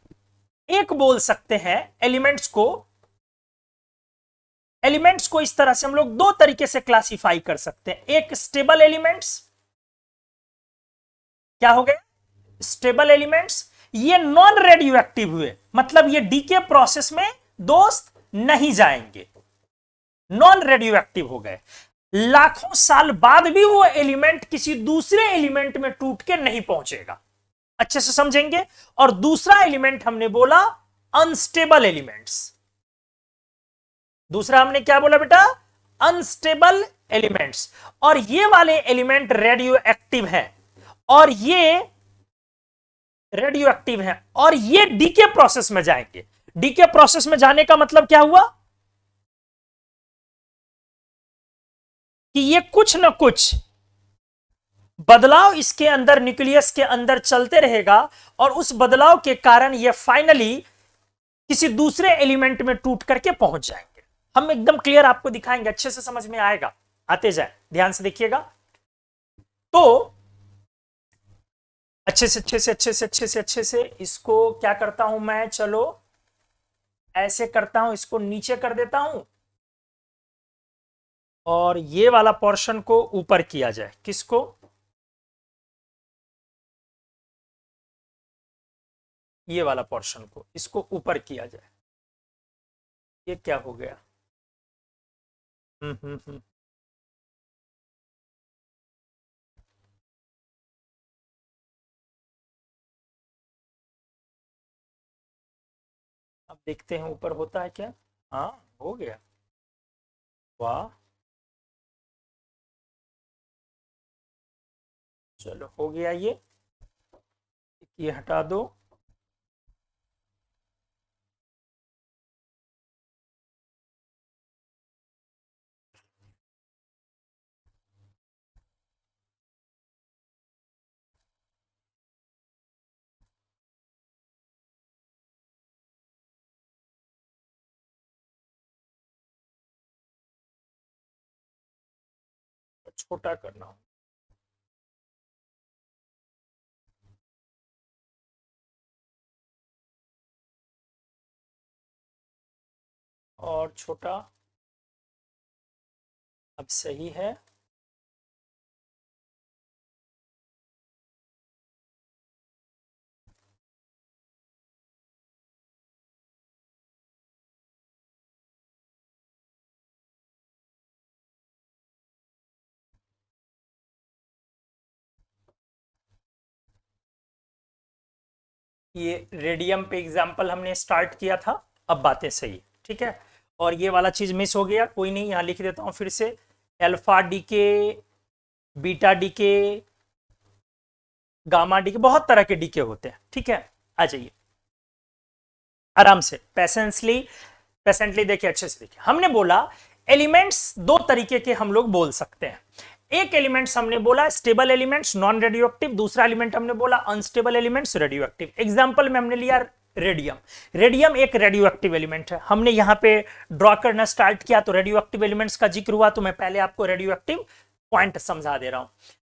एक बोल सकते हैं एलिमेंट्स को इस तरह से हम लोग दो तरीके से क्लासिफाई कर सकते हैं। एक स्टेबल एलिमेंट्स, क्या हो गए? Stable elements. ये नॉन रेडियो एक्टिव हुए, मतलब ये डीके प्रोसेस में दोस्त नहीं जाएंगे, नॉन रेडियो एक्टिव हो गए। लाखों साल बाद भी वो एलिमेंट किसी दूसरे एलिमेंट में टूट के नहीं पहुंचेगा। अच्छे से समझेंगे। और दूसरा एलिमेंट हमने बोला अनस्टेबल एलिमेंट्स। दूसरा हमने क्या बोला बेटा? Unstable elements. और ये वाले एलिमेंट रेडियो एक्टिव हैं, और ये रेडियो एक्टिव हैं, और ये डीके प्रोसेस में जाएंगे। डीके प्रोसेस में जाने का मतलब क्या हुआ कि ये कुछ ना कुछ बदलाव इसके अंदर, न्यूक्लियस के अंदर चलते रहेगा और उस बदलाव के कारण ये फाइनली किसी दूसरे एलिमेंट में टूट करके पहुंच जाएंगे। हम एकदम क्लियर आपको दिखाएंगे, अच्छे से समझ में आएगा, आते जाए, ध्यान से देखिएगा। तो अच्छे से इसको क्या करता हूं मैं, चलो ऐसे करता हूं, इसको नीचे कर देता हूं और ये वाला पोर्शन को ऊपर किया जाए। किसको, ये वाला पोर्शन को, इसको ऊपर किया जाए। ये क्या हो गया, हम्म। अब देखते हैं ऊपर होता है क्या। हाँ हो गया, वाह, चलो हो गया। ये हटा दो, छोटा करना हो। और छोटा, अब सही है। ये रेडियम पे एग्जाम्पल हमने स्टार्ट किया था, अब बातें सही, ठीक है। और ये वाला चीज मिस हो गया, कोई नहीं, यहां लिख देता हूं फिर से। Alpha decay, beta decay, gamma decay, बहुत तरह के डीके होते हैं, ठीक है। आ जाइए आराम से, पेशेंटली देखिए, अच्छे से देखिए। हमने बोला एलिमेंट्स दो तरीके के हम लोग बोल सकते हैं। एक एलिमेंट्स हमने बोला stable elements non radio active, दूसरा एलिमेंट हमने बोला unstable elements radio active. Example में हमने लिया रेडियम। रेडियम एक रेडियो एक्टिव एलिमेंट है, हमने यहां पे ड्रॉ करना स्टार्ट किया तो रेडियो एक्टिव एलिमेंट्स का जिक्र हुआ, तो मैं पहले आपको रेडियो एक्टिव पॉइंट समझा दे रहा हूं।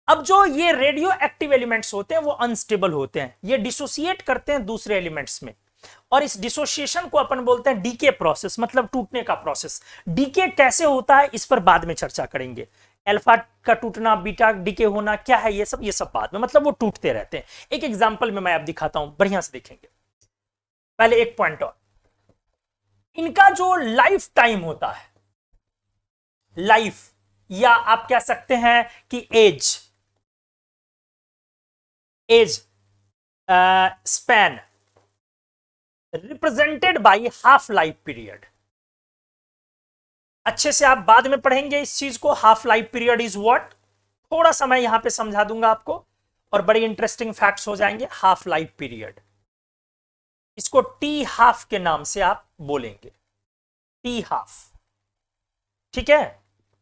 अब जो ये रेडियो एक्टिव एलिमेंट्स होते हैं वो अनस्टेबल होते हैं, ये डिसोसिएट करते हैं दूसरे एलिमेंट्स में, और इस डिसोसिएशन को अपन बोलते हैं डीके प्रोसेस, मतलब टूटने का प्रोसेस। डीके कैसे होता है इस पर बाद में चर्चा करेंगे। अल्फा का टूटना, बीटा डीके होना क्या है, ये सब बाद में, मतलब वो टूटते रहते हैं। एक एग्जांपल में मैं आप दिखाता हूं, बढ़िया से देखेंगे। पहले एक पॉइंट और, इनका जो लाइफ टाइम होता है, लाइफ या आप कह सकते हैं कि as span represented by half life period. अच्छे से आप बाद में पढ़ेंगे इस चीज को, half life period is what, थोड़ा सा मैं यहां पे समझा दूंगा आपको और बड़े इंटरेस्टिंग फैक्ट्स हो जाएंगे। हाफ लाइफ पीरियड, इसको टी हाफ के नाम से आप बोलेंगे, टी हाफ, ठीक है।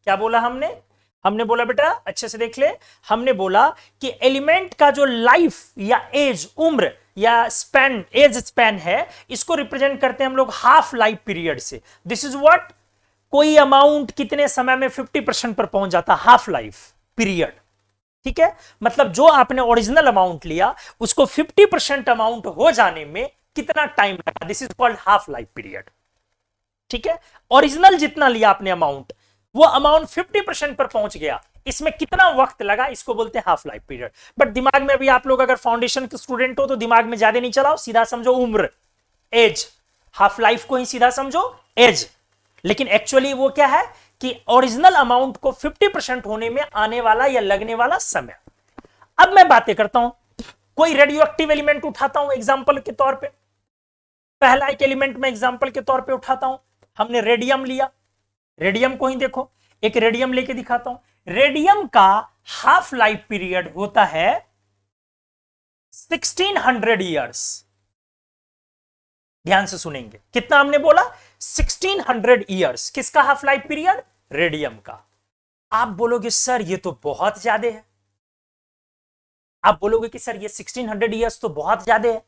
क्या बोला हमने, हमने बोला बेटा अच्छे से देख ले, हमने बोला कि एलिमेंट का जो लाइफ या एज, उम्र या स्पैन, एज स्पैन है, इसको रिप्रेजेंट करते हैं हम लोग हाफ लाइफ पीरियड से। दिस इज व्हाट, कोई अमाउंट कितने समय में 50% पर पहुंच जाता, हाफ लाइफ पीरियड, ठीक है। मतलब जो आपने ओरिजिनल अमाउंट लिया उसको 50% अमाउंट हो जाने में कितना टाइम लगा, this is called half life period, ठीक है। ओरिजिनल जितना लिया आपने अमाउंट, वो अमाउंट 50% पर पहुंच गया, इसमें कितना वक्त लगा, इसको बोलते हैं हाफ लाइफ पीरियड। बट दिमाग में अभी आप लोग अगर फाउंडेशन के स्टूडेंट हो तो दिमाग में ज्यादा नहीं चलाओ, सीधा समझो उम्र, एज, हाफ लाइफ को ही सीधा समझो एज। लेकिन एक्चुअली वो क्या है कि ओरिजिनल अमाउंट को 50% होने में आने वाला या लगने वाला समय। अब मैं बातें करता हूं, कोई रेडियो एक्टिव एलिमेंट उठाता हूं एग्जांपल के तौर पे, पहला एक एलिमेंट में एग्जांपल के तौर पे उठाता हूं, हमने रेडियम लिया, रेडियम को ही देखो, एक रेडियम लेके दिखाता हूं। रेडियम का हाफ लाइफ पीरियड होता है 1600 ईयर्स, ध्यान से सुनेंगे। कितना हमने बोला? 1600 ईयर्स। किसका हाफ लाइफ पीरियड? रेडियम का। आप बोलोगे सर ये तो बहुत ज्यादा है। आप बोलोगे कि सर ये 1600 ईयर्स तो बहुत ज्यादा है।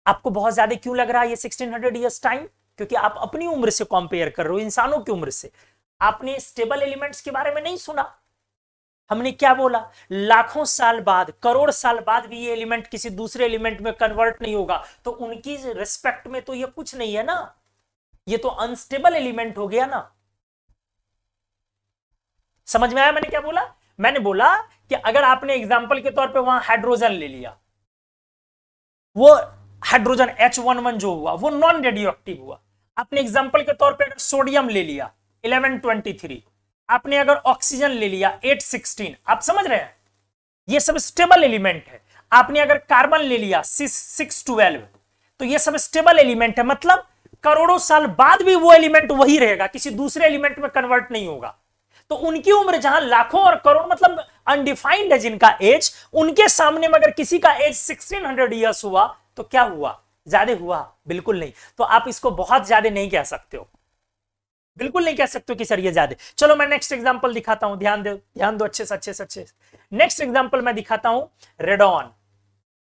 आपको बहुत ज्यादा क्यों लग रहा है ये 1600 ईयर्स टाइम? क्योंकि आप अपनी उम्र से कंपेयर कर रहे हो, इंसानों की उम्र से। आपने स्टेबल एलिमेंट्स के बारे में नहीं सुना। हमने क्या बोला? लाखों साल बाद, करोड़ साल बाद भी ये एलिमेंट किसी दूसरे एलिमेंट में कन्वर्ट नहीं होगा, तो उनकी रिस्पेक्ट में तो ये कुछ नहीं है ना, ये तो अनस्टेबल एलिमेंट हो गया ना। समझ में आया मैंने क्या बोला? मैंने बोला कि अगर आपने एग्जाम्पल के तौर पे वहां हाइड्रोजन ले लिया, वो हाइड्रोजन H11 जो हुआ वो नॉन रेडियो एक्टिव हुआ। आपने एग्जाम्पल के तौर पे अगर सोडियम ले लिया 1123, आपने अगर ऑक्सीजन ले लिया 816, आप समझ रहे हैं ये सब स्टेबल एलिमेंट है। आपने अगर कार्बन ले लिया 612, तो ये सब स्टेबल एलिमेंट है, मतलब करोड़ों साल बाद भी वो एलिमेंट वही रहेगा, किसी दूसरे एलिमेंट में कन्वर्ट नहीं होगा। तो उनकी उम्र जहां लाखों और करोड़ मतलब अनडिफाइंड है जिनका एज, उनके सामने में अगर किसी का एज 1600 ईयर्स हुआ तो क्या हुआ? ज्यादा हुआ? बिल्कुल नहीं। तो आप इसको बहुत ज्यादा नहीं कह सकते हो, बिल्कुल नहीं कह सकते हो कि सर ये ज्यादा। चलो मैं नेक्स्ट एग्जांपल दिखाता हूं, ध्यान दो अच्छे से। नेक्स्ट एग्जांपल मैं दिखाता हूं रेडॉन।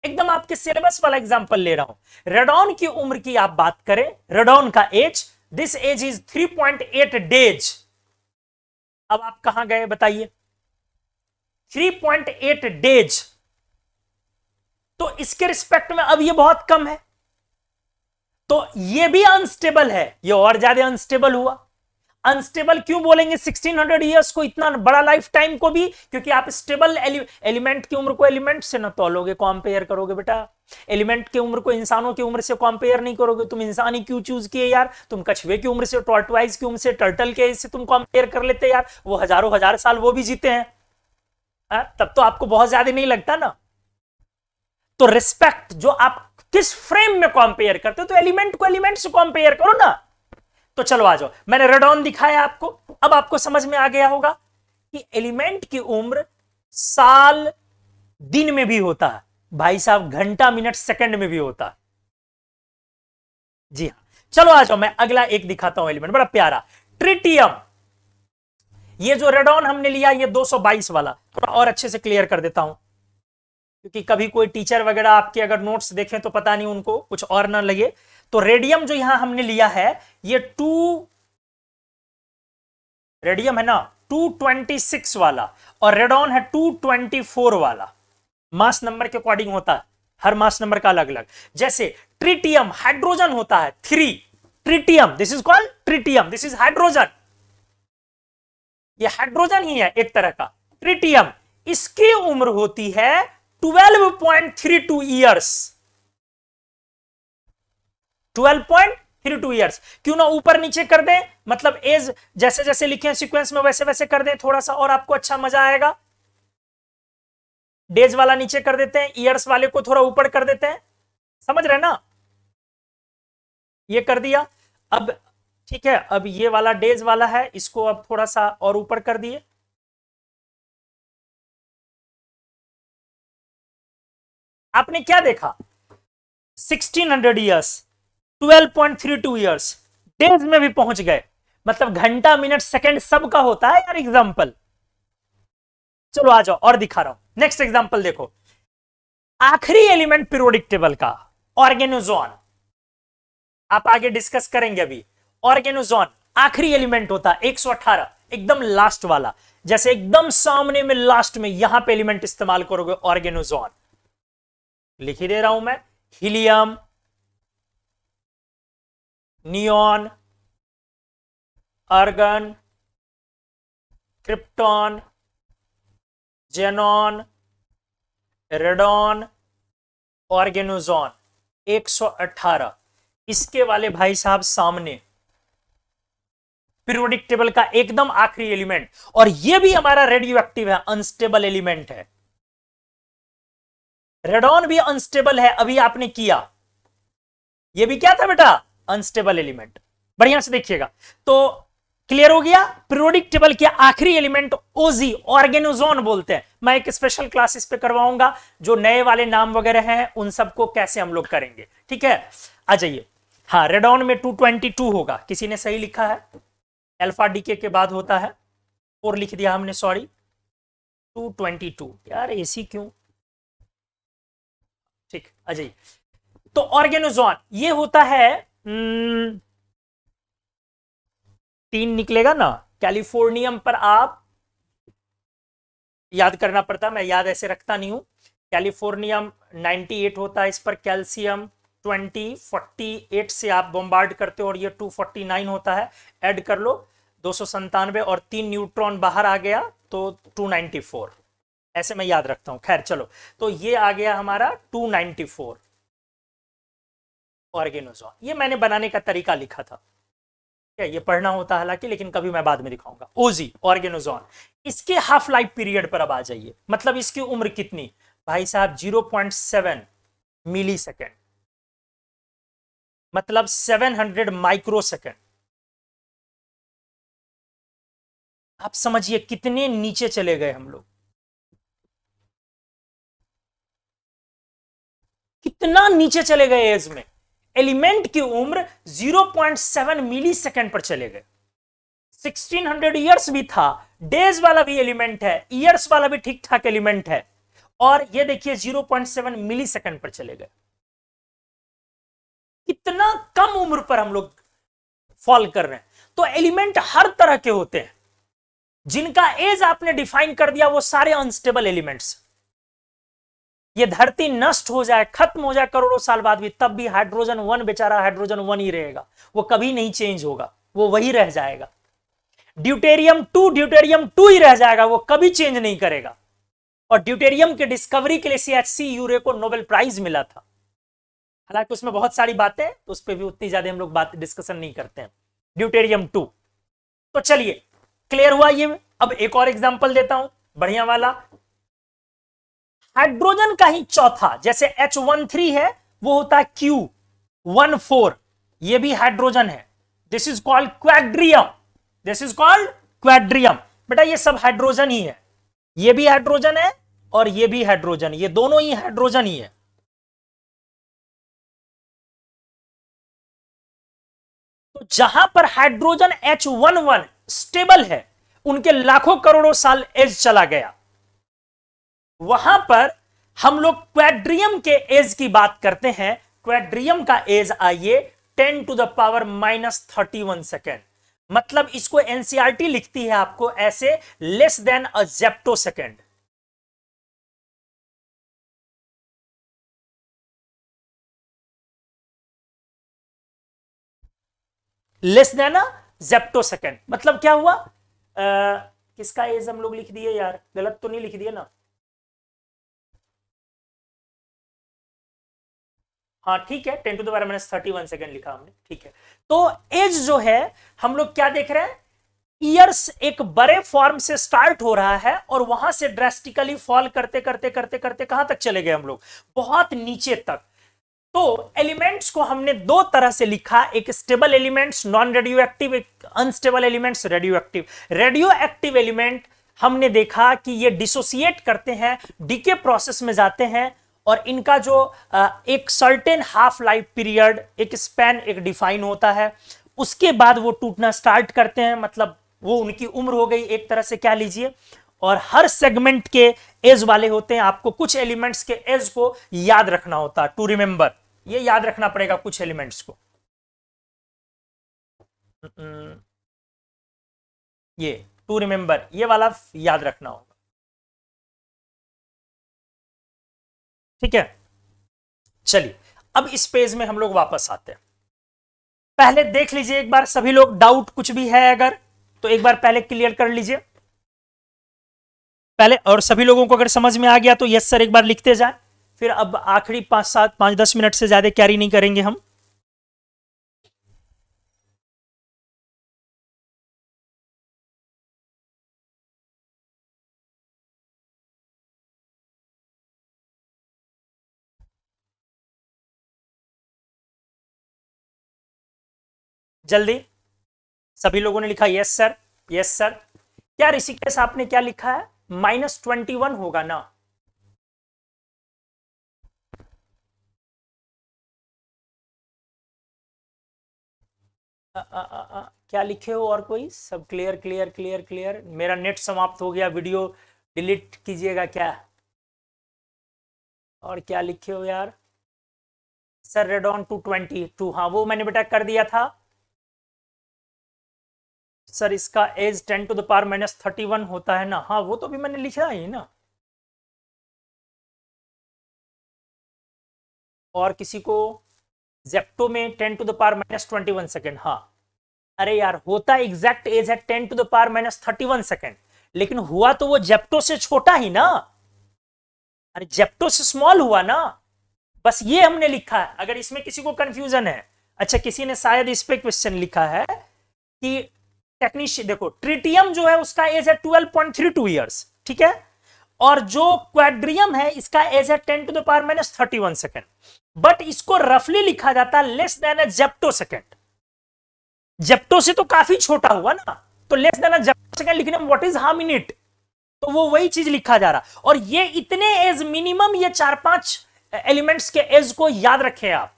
एकदम आपके सिलेबस वाला एग्जांपल ले रहा हूं। रेडॉन की उम्र की आप बात करें, रेडॉन का age, this age is 3.8 days. अब आप कहां गए बताइए? 3.8 डेज। तो इसके रिस्पेक्ट में अब ये बहुत कम है, तो ये भी अनस्टेबल है, ये और ज्यादा अनस्टेबल हुआ। अनस्टेबल क्यों बोलेंगे 1600 ईयर्स को, इतना बड़ा लाइफ टाइम को भी? क्योंकि आप स्टेबल एलिमेंट की उम्र को एलिमेंट से ना तोलोगे, कंपेयर करोगे बेटा। एलिमेंट की उम्र को इंसानों की उम्र से कंपेयर नहीं करोगे। तुम इंसान ही क्यों चूज किए यार? तुम कछुए की उम्र से, टॉर्टवाइज की उम्र से, टर्टल के एज से तुम कंपेयर कर लेते यार। वो हजारों हजार साल वो भी जीते हैं। तब तो आपको बहुत ज्यादा नहीं लगता ना। तो रिस्पेक्ट जो आप किस फ्रेम में कंपेयर करते हो, तो एलिमेंट को एलिमेंट से कंपेयर करो ना। तो चलो आ जाओ, मैंने रेडॉन दिखाया आपको। अब आपको समझ में आ गया होगा कि एलिमेंट की उम्र साल दिन में भी होता है भाई साहब, घंटा मिनट सेकंड में भी होता है। जी हां, चलो आ जाओ, मैं अगला एक दिखाता हूं एलिमेंट, बड़ा प्यारा, ट्रिटियम। ये जो रेडॉन हमने लिया ये 222 वाला, थोड़ा और अच्छे से क्लियर कर देता हूं, क्योंकि कभी कोई टीचर वगैरह आपके अगर नोट्स देखें तो पता नहीं उनको कुछ और ना लगे। तो रेडियम जो यहां हमने लिया है ये रेडियम है ना 226 वाला, और रेडॉन है 224 वाला। मास नंबर के अकॉर्डिंग होता है, हर मास नंबर का अलग अलग। जैसे ट्रिटियम हाइड्रोजन होता है 3, tritium this is called tritium, this is hydrogen, ये हाइड्रोजन ही है एक तरह का ट्रिटियम। इसकी उम्र होती है 12.32 ईयर्स, 12.32 ईयर्स। क्यों ना ऊपर नीचे कर दें, मतलब एज जैसे जैसे लिखे सीक्वेंस में वैसे वैसे कर दें, थोड़ा सा और आपको अच्छा मजा आएगा। डेज वाला नीचे कर देते हैं, ईयर्स वाले को थोड़ा ऊपर कर देते हैं, समझ रहे ना? ये कर दिया। अब ठीक है, अब ये वाला डेज वाला है, इसको अब थोड़ा सा और ऊपर कर दिए। आपने क्या देखा? 1600 ईयर्स, 12.32 ईयर्स, डेज में भी पहुंच गए, मतलब घंटा मिनट सेकंड सबका होता है यार एग्जांपल। चलो आ जाओ और दिखा रहा हूं। नेक्स्ट एग्जांपल देखो, आखिरी एलिमेंट पीरियोडिक टेबल का ऑर्गेनोजोन, आप आगे डिस्कस करेंगे अभी। ऑर्गेनोजोन आखिरी एलिमेंट होता है 118, एकदम लास्ट वाला। जैसे एकदम सामने में लास्ट में यहां पे एलिमेंट इस्तेमाल करोगे ऑर्गेनोजोन, लिख ही दे रहा हूं मैं, helium, neon, argon, krypton, xenon, radon, oganesson 118। इसके वाले भाई साहब सामने पीरियोडिक टेबल का एकदम आखिरी एलिमेंट, और यह भी हमारा रेडियो एक्टिव है, अनस्टेबल एलिमेंट है। रेडॉन भी अनस्टेबल है, अभी आपने किया, यह भी क्या था बेटा? Unstable element. बढ़िया से देखिएगा तो क्लियर हो गया। पीरियोडिक टेबल के आखिरी एलिमेंट ओजी, ऑर्गेनोजोन बोलते हैं। मैं एक स्पेशल क्लास इस पे करवाऊंगा, जो नए वाले नाम वगैरह हैं उन सबको कैसे हम लोग करेंगे, ठीक है? आ जाइए, हाँ, रेडॉन में 222 होगा, किसी ने सही लिखा है, अल्फा डीके के बाद होता है, 4 लिख दिया हमने, सॉरी, 222 यार, एसी क्यों, ठीक अजय। तो ऑर्गेनोजॉन ये होता है, 3 निकलेगा ना, कैलिफोर्नियम पर आप याद करना पड़ता, मैं याद ऐसे रखता नहीं हूं, कैलिफोर्नियम 98 होता है, इस पर कैल्शियम 2048 से आप बॉम्बार्ड करते हो और ये 249 होता है, ऐड कर लो 297 और 3 न्यूट्रॉन बाहर आ गया तो 294, ऐसे मैं याद रखता हूं। खैर चलो, तो ये आ गया हमारा 294 ऑर्गेनोजॉन, ये मैंने बनाने का तरीका लिखा था, क्या ये पढ़ना होता है हालांकि, लेकिन कभी मैं बाद में दिखाऊंगा। ओजी ऑर्गेनोजॉन, इसके हाफ लाइफ पीरियड पर अब आ जाइए, मतलब इसकी उम्र कितनी भाई साहब, 0.7 मिली सेकेंड, मतलब 700 माइक्रो सेकेंड। आप समझिए कितने नीचे चले गए हम लोग, कितना नीचे चले गए एज में, एलिमेंट की उम्र 0.7 मिली सेकेंड पर चले गए। 1600 ईयर्स भी था, डेज वाला भी एलिमेंट है, ईयर्स वाला भी ठीक ठाक एलिमेंट है, और ये देखिए 0.7 मिली सेकेंड पर चले गए। कितना कम उम्र पर हम लोग फॉल कर रहे हैं। तो एलिमेंट हर तरह के होते हैं, जिनका एज आपने डिफाइन कर दिया वो सारे अनस्टेबल एलिमेंट्स। ये धरती नष्ट हो जाए, खत्म हो जाए करोड़ों साल बाद भी, तब भी हाइड्रोजन 1 बेचारा हाइड्रोजन 1 ही रहेगा, वो कभी नहीं चेंज होगा, वो वही रह जाएगा। ड्यूटेरियम 2 ही रह जाएगा, वो कभी चेंज नहीं करेगा। और ड्यूटेरियम के डिस्कवरी के लिए सीएचसी यूरे को नोबेल प्राइज मिला था, हालांकि उसमें बहुत सारी बातें, तो उस पर भी उतनी ज्यादा हम लोग बात डिस्कशन नहीं करते हैं। ड्यूटेरियम 2, तो चलिए क्लियर हुआ ये। अब एक और एग्जांपल देता हूं, बढ़िया वाला, हाइड्रोजन का ही चौथा, जैसे H13 है वो होता है Q14, ये भी हाइड्रोजन है, this is called quadrium, this is called quadrium. बेटा ये सब हाइड्रोजन ही है, ये भी हाइड्रोजन है और ये भी हाइड्रोजन, ये दोनों ही हाइड्रोजन ही है। तो जहां पर हाइड्रोजन H11 स्टेबल है, उनके लाखों करोड़ों साल एज चला गया, वहां पर हम लोग क्वाड्रियम के एज की बात करते हैं। क्वाड्रियम का एज आइए 10⁻31 सेकेंड, मतलब इसको एनसीईआरटी लिखती है आपको ऐसे, लेस देन अ जेप्टो सेकेंड। लेस देन अ जेप्टो सेकेंड मतलब क्या हुआ, किसका एज हम लोग लिख दिए यार, गलत तो नहीं लिख दिए ना, हाँ ठीक है, 10⁻31 सेकेंड लिखा हमने, ठीक है। तो एज जो है, हम लोग क्या देख रहे हैं, ईयर्स एक बड़े फॉर्म से स्टार्ट हो रहा है और वहां से ड्रेस्टिकली फॉल करते करते करते करते कहां तक चले गए हम लोग, बहुत नीचे तक। तो एलिमेंट्स को हमने दो तरह से लिखा, एक stable elements non radioactive, एक unstable elements radioactive. Radioactive element हमने देखा कि ये डिसोसिएट करते हैं, डीके प्रोसेस में जाते हैं, और इनका जो एक सर्टेन हाफ लाइफ पीरियड, एक स्पैन एक डिफाइन होता है, उसके बाद वो टूटना स्टार्ट करते हैं, मतलब वो उनकी उम्र हो गई एक तरह से, क्या लीजिए। और हर सेगमेंट के एज वाले होते हैं, आपको कुछ एलिमेंट्स के एज को याद रखना होता है, टू रिमेंबर, ये याद रखना पड़ेगा कुछ एलिमेंट्स को। ये टू रिमेंबर, ये वाला याद रखना होगा, ठीक है। चलिए अब इस पेज में हम लोग वापस आते हैं, पहले देख लीजिए एक बार सभी लोग, डाउट कुछ भी है अगर तो एक बार पहले क्लियर कर लीजिए पहले, और सभी लोगों को अगर समझ में आ गया तो यस सर एक बार लिखते जाए, फिर अब आखिरी 5-7 5-10 मिनट से ज्यादा कैरी नहीं करेंगे हम। जल्दी, सभी लोगों ने लिखा यस सर, यस सर। क्या ऋषिकेश आपने क्या लिखा है, -21 होगा ना, क्या लिखे हो और कोई? सब क्लियर क्लियर क्लियर क्लियर। मेरा नेट समाप्त हो गया, वीडियो डिलीट कीजिएगा क्या? और क्या लिखे हो यार? सर रेडॉन 222, हाँ वो मैंने बेटा कर दिया था। सर इसका एज 10⁻⁻31 होता है ना? हाँ वो तो भी मैंने लिखा ही ना। और किसी को जेप्टो में 10⁻⁻21 सेकेंड। हाँ अरे यार होता एग्जैक्ट एज है 10⁻31 सेकेंड, लेकिन हुआ तो वो जेप्टो से छोटा ही ना। अरे जेप्टो से स्मॉल हुआ ना, बस ये हमने लिखा है। अगर इसमें किसी को कंफ्यूजन है, अच्छा किसी ने शायद इस पे क्वेश्चन लिखा है कि टेक्नीशियन, देखो ट्रिटियम जो है उसका एज है 12.32 ईयर्स, ठीक है, और जो क्वाड्रियम है इसका एज है 10⁻31 सेकेंड, बट इसको रफली लिखा जाता है लेस देन अ जेप्टो सेकेंड। जेप्टो से तो काफी छोटा हुआ ना, तो लेस देन अ जेप्टो सेकेंड लिखने में what is harm in it, तो वो वही चीज लिखा जा रहा। और ये इतने एज मिनिमम, ये 4-5 एलिमेंट्स के एज को याद रखें आप।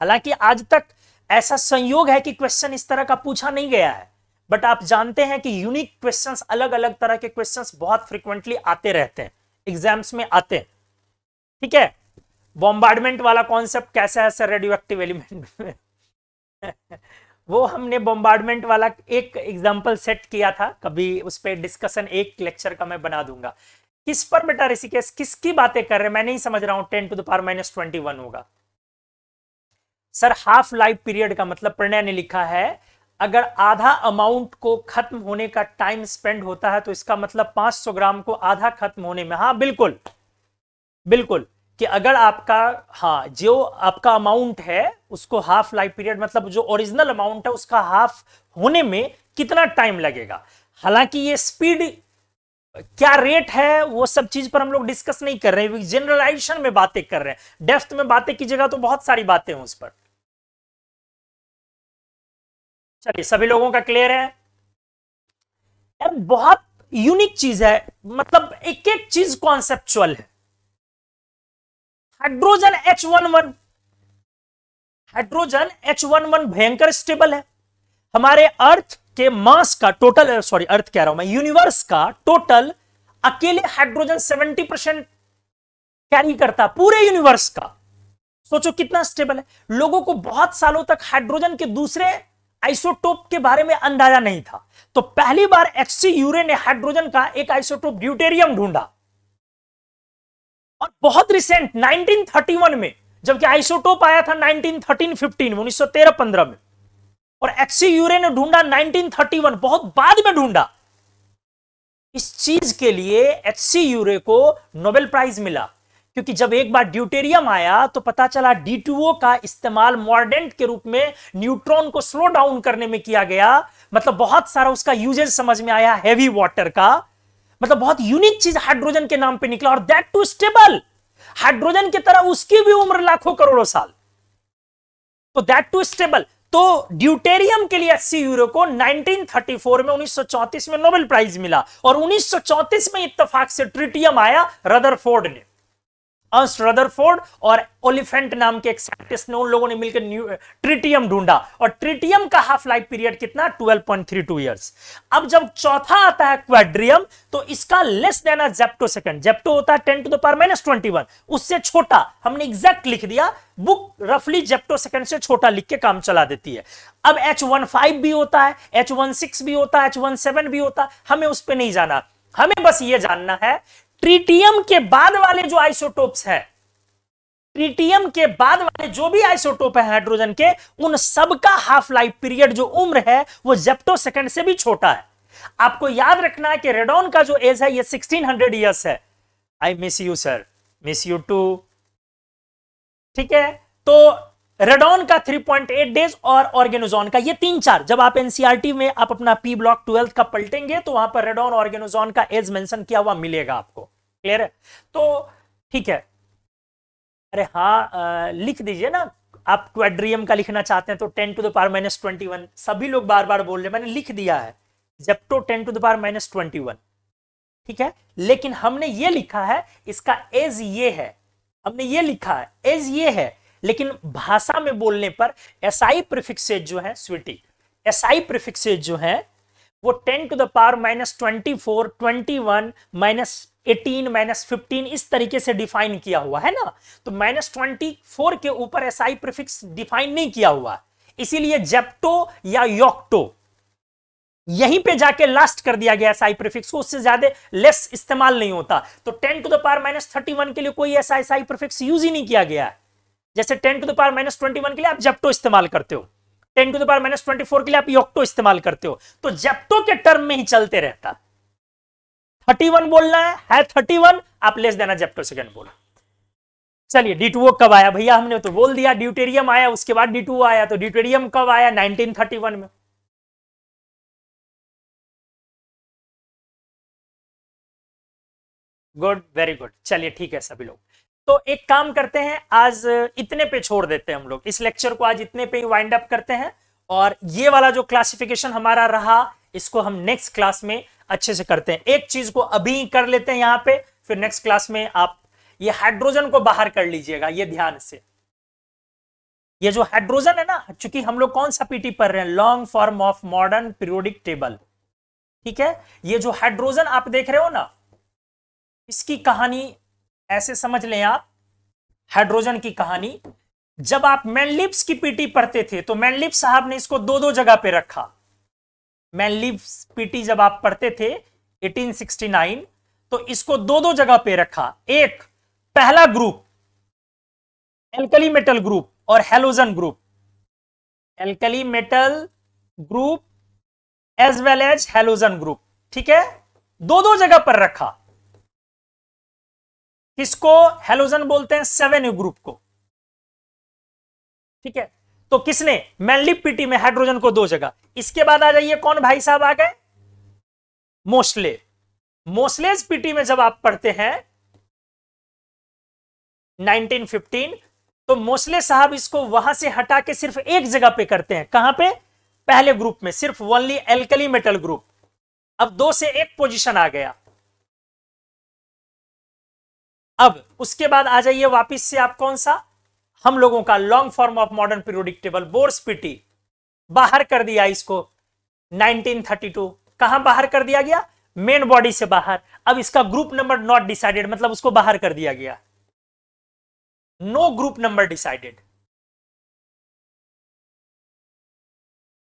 हालांकि आज तक ऐसा संयोग है कि क्वेश्चन इस तरह का पूछा नहीं गया है, बट आप जानते हैं कि यूनिक क्वेश्चंस, अलग अलग तरह के क्वेश्चंस बहुत फ्रीक्वेंटली आते रहते हैं, एग्जाम्स में आते हैं, ठीक है। बॉम्बार्डमेंट वाला कॉन्सेप्ट कैसा है सर रेडियो एक्टिव एलिमेंट में? वो हमने बॉम्बार्डमेंट वाला एक एग्जांपल सेट किया था, कभी उस पर डिस्कशन एक लेक्चर का मैं बना दूंगा। किस पर बेटा ऋषिकेश, किसकी बातें कर रहे हैं? मैं नहीं समझ रहा हूं। 10⁻⁻21 होगा सर। हाफ लाइफ पीरियड का मतलब प्रणय ने लिखा है अगर आधा अमाउंट को खत्म होने का टाइम स्पेंड होता है तो इसका मतलब 500 ग्राम को आधा खत्म होने में, हाँ बिल्कुल बिल्कुल, कि अगर आपका, हाँ जो आपका अमाउंट है उसको हाफ लाइफ पीरियड, मतलब जो ओरिजिनल अमाउंट है उसका हाफ होने में कितना टाइम लगेगा। हालांकि ये स्पीड क्या रेट है वो सब चीज पर हम लोग डिस्कस नहीं कर रहे हैं, जनरलाइजेशन में बातें कर रहे हैं। डेप्थ में बातें कीजिएगा तो बहुत सारी बातें हैं उस पर। चलिए सभी लोगों का क्लियर है यार? बहुत यूनिक चीज है, मतलब एक एक चीज कॉन्सेप्चुअल है। हाइड्रोजन H11, हाइड्रोजन H11 भयंकर स्टेबल है। हमारे अर्थ के मास का टोटल, सॉरी अर्थ कह रहा हूं मैं, यूनिवर्स का टोटल अकेले हाइड्रोजन 70% कैरी करता, पूरे यूनिवर्स का। सोचो कितना स्टेबल है। लोगों को बहुत सालों तक हाइड्रोजन के दूसरे आइसोटोप के बारे में अंदाजा नहीं था, तो पहली बार HC यूरे ने हाइड्रोजन का एक आइसोटोप ड्यूटेरियम ढूंढा, और बहुत रिसेंट 1931 में, जबकि आइसोटोप आया था 1913-15 में, 1913-15 में, और HC यूरे ने ढूंढा 1931, बहुत बाद में ढूंढा। इस चीज के लिए HC यूरे को नोबेल प्राइज मिला, क्योंकि जब एक बार ड्यूटेरियम आया तो पता चला D2O का इस्तेमाल मॉर्डेंट के रूप में न्यूट्रॉन को स्लो डाउन करने में किया गया। मतलब बहुत सारा उसका यूजेज समझ में आया, हैवी वाटर का, मतलब बहुत यूनिक चीज हाइड्रोजन के नाम पे निकला, और दैट टू स्टेबल। हाइड्रोजन की तरह उसकी भी उम्र लाखों करोड़ों साल, तो दैट टू स्टेबल। तो ड्यूटेरियम के लिए HC यूरो को 1934 में, 1934 में नोबेल प्राइज मिला, और 1934 में इत्तेफाक से ट्रिटियम आया, रदरफोर्ड ने, अर्न्स्ट रदरफोर्ड और ओलिफेंट नाम के एक साइंटिस्ट ने, उन लोगों ने मिलकर ट्रिटियम ढूंढा, और ट्रिटियम का हाफ लाइफ पीरियड कितना, 12.32 इयर्स। अब जब चौथा आता है क्वाड्रियम, तो इसका लेस देन अ जेप्टो सेकंड। जेप्टो होता है 10⁻⁻21, उससे छोटा। हमने एग्जैक्ट लिख दिया, बुक रफली जेप्टो सेकंड से छोटा लिख के काम चला देती है। अब H15 भी होता है, H16 भी होता है, H17 भी होता है, हमें उस पर नहीं जाना। हमें बस ये जानना है ट्रिटियम के बाद वाले जो आइसोटोप्स है, ट्रिटियम के बाद वाले जो भी आइसोटोप है हाइड्रोजन के, उन सबका हाफ लाइफ पीरियड जो उम्र है वो जेप्टो सेकंड से भी छोटा है। आपको याद रखना है कि रेडॉन का जो एज है ये 1600 ईयर्स है। I miss you sir, miss you too, ठीक है। तो रेडॉन का 3.8 डेज, और ऑर्गेनोजॉन का ये 3-4, जब आप एनसीईआरटी में आप अपना पी ब्लॉक 12th का पलटेंगे तो वहां पर रेडॉन ऑर्गेनोजॉन का एज मेंशन किया हुआ मिलेगा आपको। क्लियर है? तो ठीक है। अरे हाँ लिख दीजिए ना, आप क्वाड्रियम का लिखना चाहते हैं तो 10⁻⁻21, सभी लोग बार बार बोल रहे हैं, मैंने लिख दिया है जेप्टो 10⁻⁻21, ठीक है। लेकिन हमने ये लिखा है इसका एज ये है, हमने ये लिखा है एज ये है, लेकिन भाषा में बोलने पर एसआई प्रीफिक्सेज जो है स्वीटी, एसआई प्रीफिक्सेज जो है वो 10 टू द पावर -24, 21, -18, -15 इस तरीके से डिफाइन किया हुआ है ना। तो -24 के ऊपर एसआई प्रीफिक्स डिफाइन नहीं किया हुआ, इसीलिए जेप्टो या योक्टो यहीं पे जाके लास्ट कर दिया गया एसआई प्रीफिक्स को, उससे ज्यादा लेस इस्तेमाल नहीं होता। तो 10 टू द पावर -31 के लिए कोई ऐसा एसआई प्रीफिक्स यूज ही नहीं किया गया है। जैसे 10 टू द पावर -21 के लिए आप जेप्टो इस्तेमाल करते हो, 10 टू द पावर -24 के लिए आप योक्टो इस्तेमाल करते हो, तो जेप्टो के टर्म में ही चलते रहता। 31 बोलना है 31, आप लेस देना जेप्टो सेकेंड बोलो। चलिए D2O कब आया भैया, हमने तो बोल दिया ड्यूटेरियम आया, उसके बाद D2O आया। तो ड्यूटेरियम कब आया? 1931 में। Good, very good. चलिए ठीक है सभी लोग, तो एक काम करते हैं, आज इतने पे छोड़ देते हैं हम लोग, इस लेक्चर को आज इतने पे ही वाइंड अप करते हैं। और ये वाला जो क्लासिफिकेशन हमारा रहा, इसको हम नेक्स्ट क्लास में अच्छे से करते हैं। एक चीज को अभी कर लेते हैं यहां पे, फिर नेक्स्ट क्लास में आप ये हाइड्रोजन को बाहर कर लीजिएगा, ये ध्यान से। ये जो हाइड्रोजन है ना, चूंकि हम लोग कौन सा पीटी पढ़ रहे हैं, long form of modern periodic table, ठीक है। ये जो हाइड्रोजन आप देख रहे हो ना, इसकी कहानी ऐसे समझ लें आप, हाइड्रोजन की कहानी, जब आप मैनलिब्स की पीटी पढ़ते थे तो मैनलिब्स साहब ने इसको दो दो जगह पे रखा। मैनलिब्स पीटी जब आप पढ़ते थे 1869, तो इसको दो दो जगह पे रखा। एक पहला ग्रुप एल्कली मेटल ग्रुप और halogen group, alkali metal group as well as halogen group, ठीक है, दो दो जगह पर रखा। किसको हैलोजन बोलते हैं? 7 ग्रुप को, ठीक है। तो किसने? मैनलिब पीटी में हाइड्रोजन को दो जगह। इसके बाद आ जाइए, कौन भाई साहब आ गए? मोस्ले। मोस्लेज पीटी में जब आप पढ़ते हैं 1915, तो मोस्ले साहब इसको वहां से हटा के सिर्फ एक जगह पे करते हैं। कहां पे? पहले ग्रुप में, सिर्फ ओनली एल्कली मेटल ग्रुप। अब 2 से 1 पोजीशन आ गया। अब उसके बाद आ जाइए वापिस से आप, कौन सा? हम लोगों का long form of modern periodic table, Bohr's PT, बाहर कर दिया इसको 1932। कहां बाहर कर दिया गया? मेन बॉडी से बाहर। अब इसका ग्रुप नंबर नॉट डिसाइडेड, मतलब उसको बाहर कर दिया गया, no group number decided,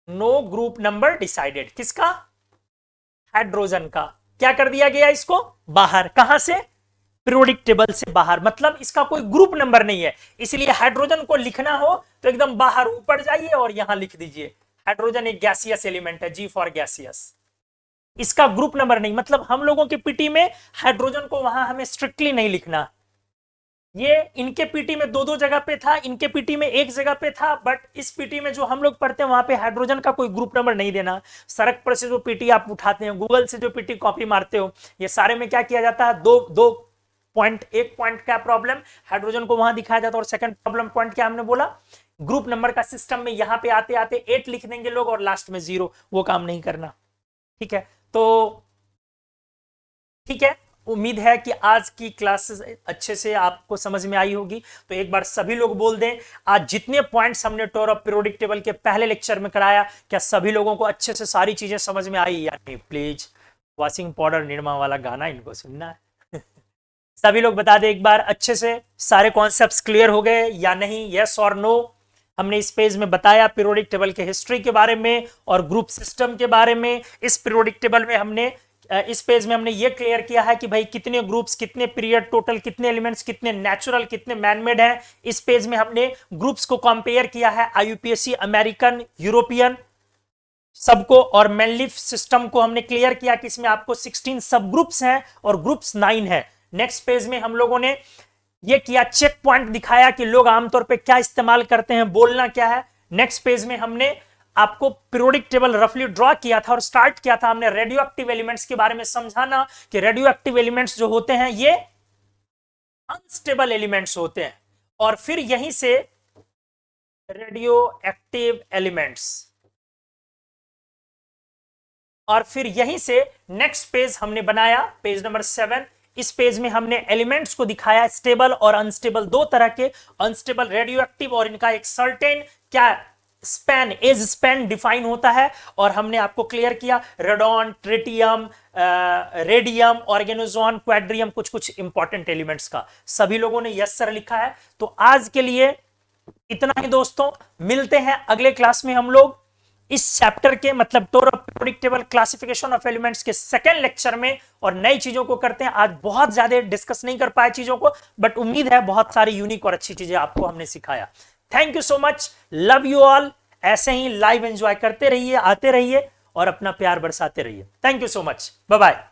no group number decided. किसका? हाइड्रोजन का। क्या कर दिया गया? इसको बाहर। कहां से? पीरियोडिक टेबल से बाहर, मतलब इसका कोई ग्रुप नंबर नहीं है। इसलिए हाइड्रोजन को लिखना हो तो एकदम बाहर ऊपर जाइए और यहां लिख दीजिए, हाइड्रोजन एक गैसियस एलिमेंट है, जी फॉर गैसियस। इसका ग्रुप नंबर नहीं, मतलब हम लोगों के पीटी में हाइड्रोजन को वहां हमें स्ट्रिक्टली नहीं लिखना। ये इनके पीटी में दो दो जगह पे था, इनके पीटी में एक जगह पे था, बट इस पीटी में जो हम लोग पढ़ते हैं वहां पे हाइड्रोजन का कोई ग्रुप नंबर नहीं देना। सड़क पर से जो पीटी आप उठाते हैं, गूगल से जो पीटी कॉपी मारते हो, ये सारे में क्या किया जाता है? दो पॉइंट, एक पॉइंट का प्रॉब्लम हाइड्रोजन को वहां दिखाया जाता है, और सेकंड प्रॉब्लम पॉइंट क्या हमने बोला? ग्रुप नंबर का सिस्टम में यहां पे आते आते 8 लिख देंगे लोग और लास्ट में 0, वो काम नहीं करना, ठीक है। तो ठीक है, उम्मीद है कि आज की क्लास अच्छे से आपको समझ में आई होगी। तो एक बार सभी लोग बोल दें, आज जितने पॉइंट्स हमने टूर ऑफ पीरियोडिक टेबल के पहले लेक्चर में कराया, क्या सभी लोगों को अच्छे से सारी चीजें समझ में आई या नहीं? प्लीज, वॉशिंग पाउडर निरमा वाला गाना इनको सुनना है। सभी लोग बता दें एक बार, अच्छे से सारे कॉन्सेप्ट्स क्लियर हो गए या नहीं? यस और नो? हमने इस पेज में बताया पीरियोडिक टेबल के हिस्ट्री के बारे में और ग्रुप सिस्टम के बारे में। इस पीरियोडिक टेबल में हमने, इस पेज में हमने ये क्लियर किया है कि भाई कितने ग्रुप्स, कितने पीरियड, टोटल कितने एलिमेंट्स, कितने नेचुरल, कितने मैनमेड हैं। इस पेज में हमने ग्रुप्स को कंपेयर किया है, आईयूपीएसी, अमेरिकन, यूरोपियन सबको, और मैनलिब सिस्टम को हमने क्लियर किया कि इसमें आपको 16 सब ग्रुप्स हैं और ग्रुप्स 9 है। नेक्स्ट पेज में हम लोगों ने ये किया, चेक पॉइंट दिखाया कि लोग आमतौर पे क्या इस्तेमाल करते हैं, बोलना क्या है। नेक्स्ट पेज में हमने आपको पीरियोडिक टेबल रफली ड्रॉ किया था और स्टार्ट किया था हमने रेडियो एक्टिव एलिमेंट्स के बारे में समझाना कि रेडियो एक्टिव एलिमेंट्स जो होते हैं ये अनस्टेबल एलिमेंट्स होते हैं। और फिर यहीं से रेडियो एक्टिव एलिमेंट्स, और फिर यहीं से नेक्स्ट पेज हमने बनाया, पेज नंबर 7। इस पेज में हमने एलिमेंट्स को दिखाया, स्टेबल और अनस्टेबल, दो तरह के, अनस्टेबल रेडियो एक्टिव, और इनका एक सर्टेन क्या स्पैन, एज स्पैन डिफाइन होता है, और हमने आपको क्लियर किया रेडॉन, ट्रिटियम, रेडियम, ऑर्गेनोजोन, क्वाड्रियम, कुछ कुछ इंपॉर्टेंट एलिमेंट्स का। सभी लोगों ने यस सर लिखा है। तो आज के लिए इतना ही दोस्तों, मिलते हैं अगले क्लास में हम लोग इस चैप्टर के मतलब periodic table classification of elements के सेकंड लेक्चर में, और नई चीजों को करते हैं। आज बहुत ज्यादा डिस्कस नहीं कर पाए चीजों को, बट उम्मीद है बहुत सारी यूनिक और अच्छी चीजें आपको हमने सिखाया। Thank you so much, love you all. ऐसे ही लाइव एंजॉय करते रहिए, आते रहिए और अपना प्यार बरसाते रहिए। Thank you so much, bye bye.